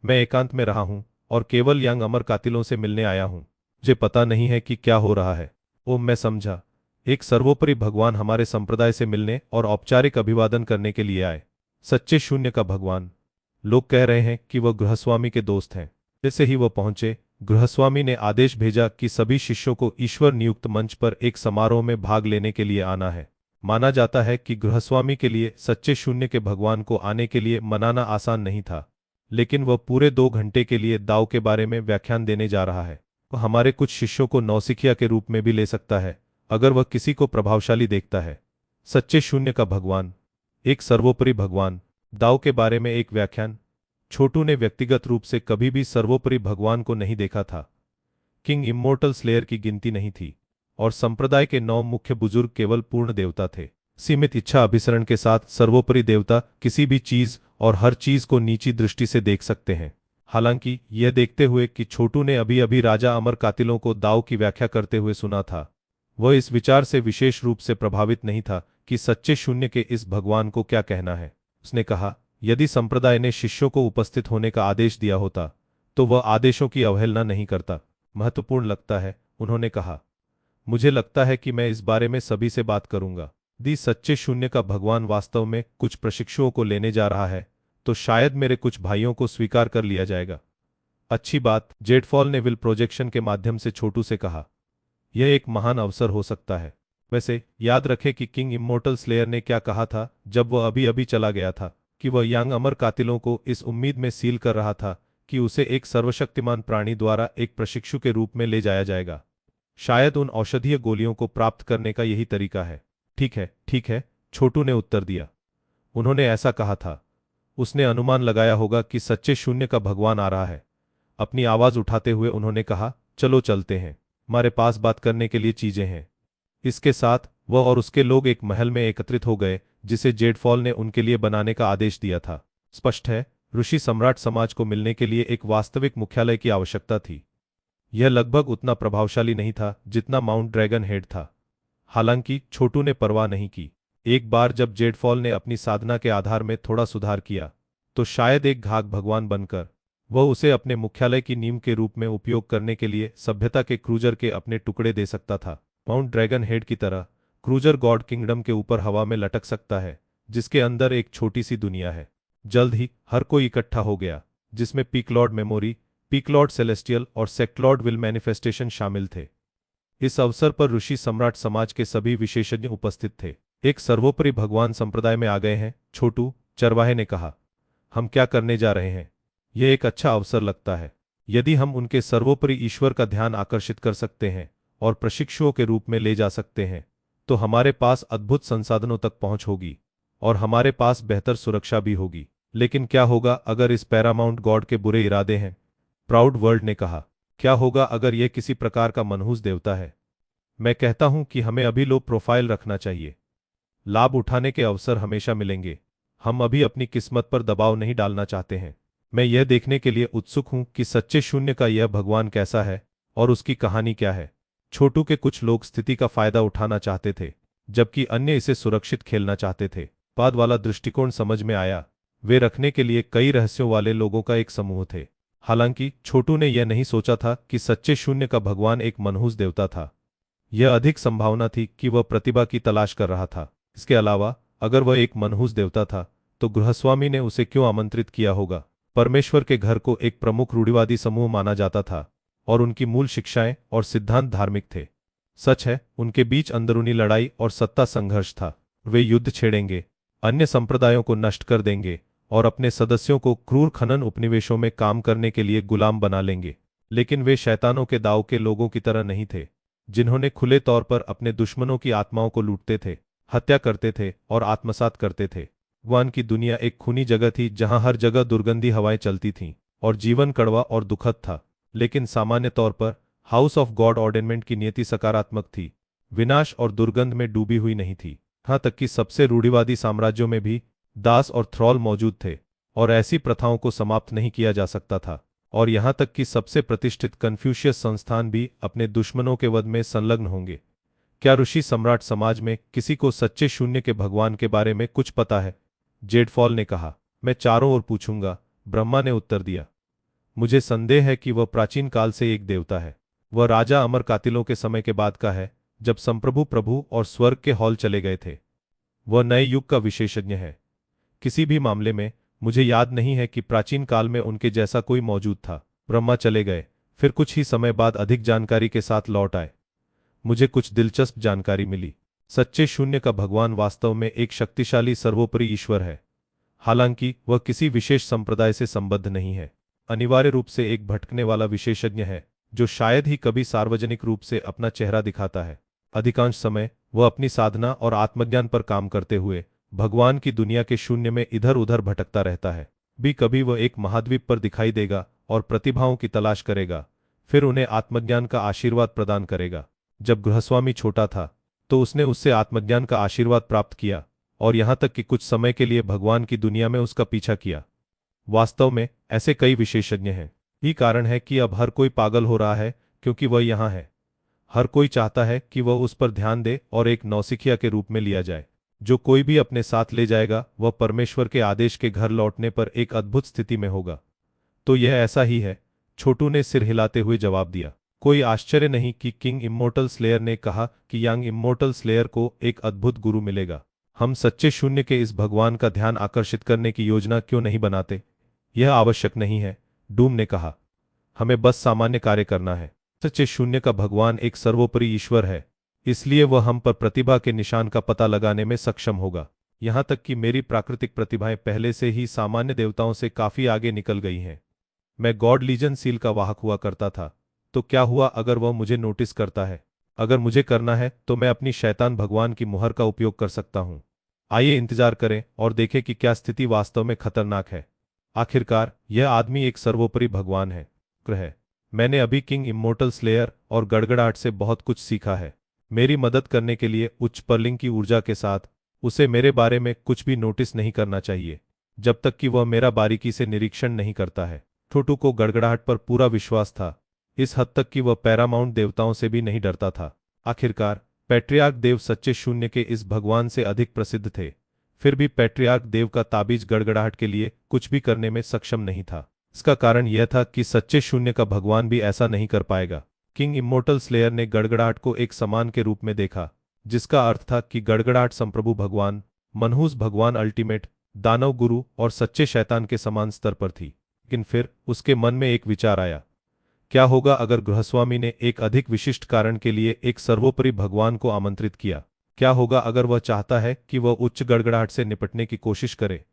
मैं एकांत में रहा हूं और केवल यंग अमर कातिलों से मिलने आया हूं। मुझे पता नहीं है कि क्या हो रहा है। ओह, मैं समझा। एक सर्वोपरि भगवान हमारे संप्रदाय से मिलने और औपचारिक अभिवादन करने के लिए आए। सच्चे शून्य का भगवान। लोग कह रहे हैं कि वह गृहस्वामी के दोस्त हैं। जैसे ही वह पहुंचे, गृहस्वामी ने आदेश भेजा कि सभी शिष्यों को ईश्वर नियुक्त मंच पर एक समारोह में भाग लेने के लिए आना है। माना जाता है कि गृहस्वामी के लिए सच्चे शून्य के भगवान को आने के लिए मनाना आसान नहीं था, लेकिन वह पूरे 2 घंटे के लिए दाव के बारे में व्याख्यान देने जा रहा है। वह हमारे कुछ शिष्यों को नौसिखिया के रूप में भी ले सकता है, अगर वह किसी को प्रभावशाली देखता है। सच्चे शून्य का भगवान, एक सर्वोपरि भगवान, दाव के बारे में एक व्याख्यान। छोटू ने व्यक्तिगत रूप से कभी भी सर्वोपरि भगवान को नहीं देखा था। किंग इम्मोर्टल स्लेयर की गिनती नहीं थी, और संप्रदाय के 9 मुख्य बुजुर्ग केवल पूर्ण देवता थे। सीमित इच्छा अभिसरण के साथ सर्वोपरि देवता किसी भी चीज और हर चीज को नीची दृष्टि से देख सकते हैं। हालांकि यह देखते हुए कि छोटू ने अभी अभी राजा अमर कातिलों को दाव की व्याख्या करते हुए सुना था, वह इस विचार से विशेष रूप से प्रभावित नहीं था कि सच्चे शून्य के इस भगवान को क्या कहना है। उसने कहा, यदि संप्रदाय ने शिष्यों को उपस्थित होने का आदेश दिया होता तो वह आदेशों की अवहेलना नहीं करता। महत्वपूर्ण लगता है, उन्होंने कहा। मुझे लगता है कि मैं इस बारे में सभी से बात करूंगा। यदि सच्चे शून्य का भगवान वास्तव में कुछ प्रशिक्षुओं को लेने जा रहा है तो शायद मेरे कुछ भाइयों को स्वीकार कर लिया जाएगा। अच्छी बात, जेडफॉल ने विल प्रोजेक्शन के माध्यम से छोटू से कहा। यह एक महान अवसर हो सकता है। वैसे याद रखें कि किंग इम्मोर्टल स्लेयर ने क्या कहा था जब वह अभी अभी चला गया था, कि वह यंग अमर कातिलों को इस उम्मीद में सील कर रहा था कि उसे एक सर्वशक्तिमान प्राणी द्वारा एक प्रशिक्षु के रूप में ले जाया जाएगा। शायद उन औषधीय गोलियों को प्राप्त करने का यही तरीका है। ठीक है, छोटू ने उत्तर दिया। उन्होंने ऐसा कहा था। उसने अनुमान लगाया होगा कि सच्चे शून्य का भगवान आ रहा है। अपनी आवाज उठाते हुए उन्होंने कहा, चलो चलते हैं, हमारे पास बात करने के लिए चीजें हैं। इसके साथ वह और उसके लोग एक महल में एकत्रित हो गए जिसे जेडफॉल ने उनके लिए बनाने का आदेश दिया था। स्पष्ट है, ऋषि सम्राट समाज को मिलने के लिए एक वास्तविक मुख्यालय की आवश्यकता थी। यह लगभग उतना प्रभावशाली नहीं था जितना माउंट ड्रैगन हेड था। हालांकि छोटू ने परवाह नहीं की। एक बार जब जेडफॉल ने अपनी साधना के आधार में थोड़ा सुधार किया तो शायद एक घाघ भगवान बनकर वह उसे अपने मुख्यालय की नींव के रूप में उपयोग करने के लिए सभ्यता के क्रूजर के अपने टुकड़े दे सकता था। माउंट ड्रैगन हेड की तरह क्रूजर गॉड किंगडम के ऊपर हवा में लटक सकता है, जिसके अंदर एक छोटी सी दुनिया है। जल्द ही हर कोई इकट्ठा हो गया, जिसमें पीकलॉर्ड मेमोरी, पीकलॉर्ड सेलेस्टियल और सेक्टलॉर्ड विल मैनिफेस्टेशन शामिल थे। इस अवसर पर ऋषि सम्राट समाज के सभी विशेषज्ञ उपस्थित थे। एक सर्वोपरि भगवान संप्रदाय में आ गए हैं, छोटू, चरवाहे ने कहा। हम क्या करने जा रहे हैं? यह एक अच्छा अवसर लगता है। यदि हम उनके सर्वोपरि ईश्वर का ध्यान आकर्षित कर सकते हैं और प्रशिक्षुओं के रूप में ले जा सकते हैं तो हमारे पास अद्भुत संसाधनों तक पहुंच होगी और हमारे पास बेहतर सुरक्षा भी होगी। लेकिन क्या होगा अगर इस पैरामाउंट गॉड के बुरे इरादे हैं? प्राउड वर्ल्ड ने कहा। क्या होगा अगर यह किसी प्रकार का मनहूस देवता है? मैं कहता हूं कि हमें अभी लो प्रोफाइल रखना चाहिए। लाभ उठाने के अवसर हमेशा मिलेंगे। हम अभी अपनी किस्मत पर दबाव नहीं डालना चाहते हैं। मैं यह देखने के लिए उत्सुक हूं कि सच्चे शून्य का यह भगवान कैसा है और उसकी कहानी क्या है। छोटू के कुछ लोग स्थिति का फायदा उठाना चाहते थे, जबकि अन्य इसे सुरक्षित खेलना चाहते थे। बाद वाला दृष्टिकोण समझ में आया। वे रखने के लिए कई रहस्यों वाले लोगों का एक समूह थे। हालांकि छोटू ने यह नहीं सोचा था कि सच्चे शून्य का भगवान एक मनहूस देवता था। यह अधिक संभावना थी कि वह प्रतिभा की तलाश कर रहा था। इसके अलावा, अगर वह एक मनहूस देवता था, तो गृहस्वामी ने उसे क्यों आमंत्रित किया होगा? परमेश्वर के घर को एक प्रमुख रूढ़िवादी समूह माना जाता था, और उनकी मूल शिक्षाएं और सिद्धांत धार्मिक थे। सच है, उनके बीच अंदरूनी लड़ाई और सत्ता संघर्ष था। वे युद्ध छेड़ेंगे, अन्य संप्रदायों को नष्ट कर देंगे और अपने सदस्यों को क्रूर खनन उपनिवेशों में काम करने के लिए गुलाम बना लेंगे। लेकिन वे शैतानों के दाव के लोगों की तरह नहीं थे, जिन्होंने खुले तौर पर अपने दुश्मनों की आत्माओं को लूटते थे, हत्या करते थे और आत्मसात करते थे। भगवान की दुनिया एक खूनी जगह थी जहां हर जगह दुर्गंधी हवाएं चलती थीं और जीवन कड़वा और दुखद था। लेकिन सामान्य तौर पर हाउस ऑफ गॉड ऑर्डेनमेंट की नियति सकारात्मक थी, विनाश और दुर्गंध में डूबी हुई नहीं थी। यहां तक कि सबसे रूढ़िवादी साम्राज्यों में भी दास और थ्रॉल मौजूद थे, और ऐसी प्रथाओं को समाप्त नहीं किया जा सकता था। और यहां तक कि सबसे प्रतिष्ठित कन्फ्यूशियस संस्थान भी अपने दुश्मनों के वध में संलग्न होंगे। क्या ऋषि सम्राट समाज में किसी को सच्चे शून्य के भगवान के बारे में कुछ पता है? जेडफॉल ने कहा। मैं चारों ओर पूछूंगा, ब्रह्मा ने उत्तर दिया। मुझे संदेह है कि वह प्राचीन काल से एक देवता है। वह राजा अमर कातिलों के समय के बाद का है, जब संप्रभु प्रभु और स्वर्ग के हॉल चले गए थे। वह नए युग का विशेषज्ञ है। किसी भी मामले में मुझे याद नहीं है कि प्राचीन काल में उनके जैसा कोई मौजूद था। ब्रह्मा चले गए, फिर कुछ ही समय बाद अधिक जानकारी के साथ लौट आए। मुझे कुछ दिलचस्प जानकारी मिली। सच्चे शून्य का भगवान वास्तव में एक शक्तिशाली सर्वोपरि ईश्वर है। हालांकि वह किसी विशेष संप्रदाय से संबद्ध नहीं है। अनिवार्य रूप से एक भटकने वाला विशेषज्ञ है, जो शायद ही कभी सार्वजनिक रूप से अपना चेहरा दिखाता है। अधिकांश समय वह अपनी साधना और आत्मज्ञान पर काम करते हुए भगवान की दुनिया के शून्य में इधर उधर भटकता रहता है। भी कभी वह एक महाद्वीप पर दिखाई देगा और प्रतिभाओं की तलाश करेगा, फिर उन्हें आत्मज्ञान का आशीर्वाद प्रदान करेगा। जब गृहस्वामी छोटा था, तो उसने उससे आत्मज्ञान का आशीर्वाद प्राप्त किया, और यहां तक कि कुछ समय के लिए भगवान की दुनिया में उसका पीछा किया। वास्तव में ऐसे कई विशेषज्ञ हैं। यही कारण है कि अब हर कोई पागल हो रहा है, क्योंकि वह यहां है। हर कोई चाहता है कि वह उस पर ध्यान दे और एक नौसिखिया के रूप में लिया जाए। जो कोई भी अपने साथ ले जाएगा, वह परमेश्वर के आदेश के घर लौटने पर एक अद्भुत स्थिति में होगा। तो यह ऐसा ही है, छोटू ने सिर हिलाते हुए जवाब दिया। कोई आश्चर्य नहीं कि किंग इम्मोर्टल स्लेयर ने कहा कि यंग इम्मोर्टल स्लेयर को एक अद्भुत गुरु मिलेगा। हम सच्चे शून्य के इस भगवान का ध्यान आकर्षित करने की योजना क्यों नहीं बनाते? यह आवश्यक नहीं है, डूम ने कहा। हमें बस सामान्य कार्य करना है। सच्चे शून्य का भगवान एक सर्वोपरि ईश्वर है, इसलिए वह हम पर प्रतिभा के निशान का पता लगाने में सक्षम होगा। यहां तक कि मेरी प्राकृतिक प्रतिभाएं पहले से ही सामान्य देवताओं से काफी आगे निकल गई हैं। मैं गॉड लीजन सील का वाहक हुआ करता था, तो क्या हुआ अगर वह मुझे नोटिस करता है? अगर मुझे करना है तो मैं अपनी शैतान भगवान की मुहर का उपयोग कर सकता हूं। आइए इंतजार करें और देखें कि क्या स्थिति वास्तव में खतरनाक है। आखिरकार यह आदमी एक सर्वोपरि भगवान है। मैंने अभी किंग इम्मोर्टल स्लेयर और गड़गड़ाहट से बहुत कुछ सीखा है। मेरी मदद करने के लिए उच्च परलिंग की ऊर्जा के साथ उसे मेरे बारे में कुछ भी नोटिस नहीं करना चाहिए, जब तक कि वह मेरा बारीकी से निरीक्षण नहीं करता है। छोटू को गड़गड़ाहट पर पूरा विश्वास था, इस हद तक कि वह पैरामाउंट देवताओं से भी नहीं डरता था। आखिरकार पैट्रियार्क देव सच्चे शून्य के इस भगवान से अधिक प्रसिद्ध थे। फिर भी पैट्रियार्क देव का ताबीज गड़गड़ाहट के लिए कुछ भी करने में सक्षम नहीं था। इसका कारण यह था कि सच्चे शून्य का भगवान भी ऐसा नहीं कर पाएगा। किंग इम्मोर्टल स्लेयर ने गड़गड़ाहट को एक समान के रूप में देखा, जिसका अर्थ था कि गड़गड़ाहट संप्रभु भगवान, मनहूस भगवान अल्टीमेट, दानव गुरु और सच्चे शैतान के समान स्तर पर थी। लेकिन फिर उसके मन में एक विचार आया। क्या होगा अगर गृहस्वामी ने एक अधिक विशिष्ट कारण के लिए एक सर्वोपरि भगवान को आमंत्रित किया? क्या होगा अगर वह चाहता है कि वह उच्च गड़गड़ाहट से निपटने की कोशिश करे?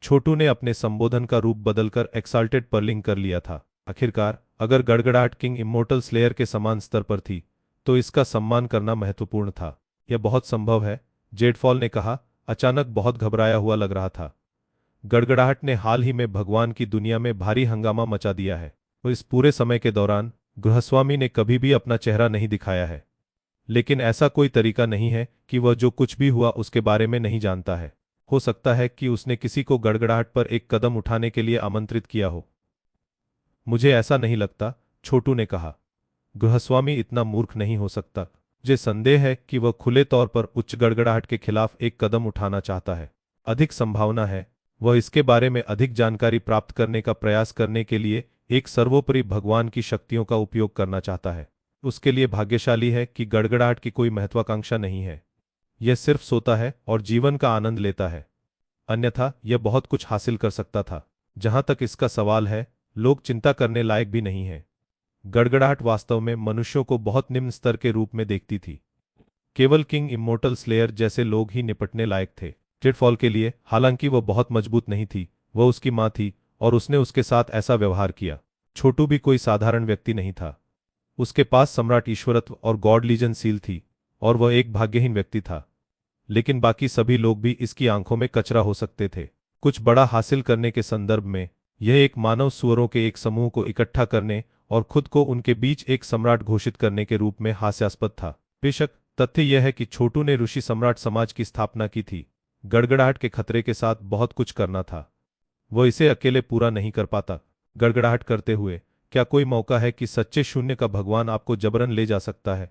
छोटू ने अपने संबोधन का रूप बदलकर एक्साल्टेड परलिंग कर लिया था। आखिरकार अगर गड़गड़ाहट किंग इम्मोर्टल स्लेयर के समान स्तर पर थी, तो इसका सम्मान करना महत्वपूर्ण था। यह बहुत संभव है, जेडफॉल ने कहा, अचानक बहुत घबराया हुआ लग रहा था। गड़गड़ाहट ने हाल ही में भगवान की दुनिया में भारी हंगामा मचा दिया है। तो इस पूरे समय के दौरान गृहस्वामी ने कभी भी अपना चेहरा नहीं दिखाया है। लेकिन ऐसा कोई तरीका नहीं है कि वह जो कुछ भी हुआ उसके बारे में नहीं जानता है। हो सकता है कि उसने किसी को गड़गड़ाहट पर एक कदम उठाने के लिए आमंत्रित किया हो। मुझे ऐसा नहीं लगता, छोटू ने कहा। गृहस्वामी इतना मूर्ख नहीं हो सकता। मुझे संदेह है कि वह खुले तौर पर उच्च गड़गड़ाहट के खिलाफ एक कदम उठाना चाहता है। अधिक संभावना है वह इसके बारे में अधिक जानकारी प्राप्त करने का प्रयास करने के लिए एक सर्वोपरि भगवान की शक्तियों का उपयोग करना चाहता है। उसके लिए भाग्यशाली है कि गड़गड़ाहट की कोई महत्वाकांक्षा नहीं है। यह सिर्फ सोता है और जीवन का आनंद लेता है। अन्यथा यह बहुत कुछ हासिल कर सकता था। जहां तक इसका सवाल है, लोग चिंता करने लायक भी नहीं है। गड़गड़ाहट वास्तव में मनुष्यों को बहुत निम्न स्तर के रूप में देखती थी। केवल किंग इमोर्टल स्लेयर जैसे लोग ही निपटने लायक थे जेडफॉल के लिए। हालांकि वह बहुत मजबूत नहीं थी, वह उसकी मां थी और उसने उसके साथ ऐसा व्यवहार किया। छोटू भी कोई साधारण व्यक्ति नहीं था। उसके पास सम्राट ईश्वरत्व और गॉड लीजन सील थी और वह एक भाग्यहीन व्यक्ति था। लेकिन बाकी सभी लोग भी इसकी आंखों में कचरा हो सकते थे। कुछ बड़ा हासिल करने के संदर्भ में यह एक मानव सुअरों के एक समूह को इकट्ठा करने और खुद को उनके बीच एक सम्राट घोषित करने के रूप में हास्यास्पद था। बेशक तथ्य यह है कि छोटू ने ऋषि सम्राट समाज की स्थापना की थी। गड़गड़ाहट के खतरे के साथ बहुत कुछ करना था। वह इसे अकेले पूरा नहीं कर पाता। गड़गड़ाहट करते हुए, क्या कोई मौका है कि सच्चे शून्य का भगवान आपको जबरन ले जा सकता है?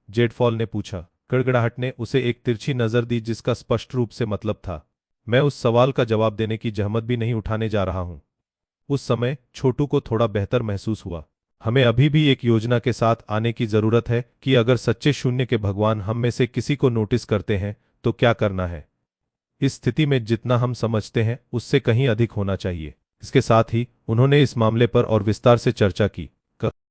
जेडफॉल ने पूछा। गड़गड़ाहट ने उसे एक तिरछी नजर दी जिसका स्पष्ट रूप से मतलब था, मैं उस सवाल का जवाब देने की जहमत भी नहीं उठाने जा रहा हूं। उस समय छोटू को थोड़ा बेहतर महसूस हुआ। हमें अभी भी एक योजना के साथ आने की जरूरत है कि अगर सच्चे शून्य के भगवान हम में से किसी को नोटिस करते हैं तो क्या करना है। इस स्थिति में जितना हम समझते हैं उससे कहीं अधिक होना चाहिए। इसके साथ ही उन्होंने इस मामले पर और विस्तार से चर्चा की।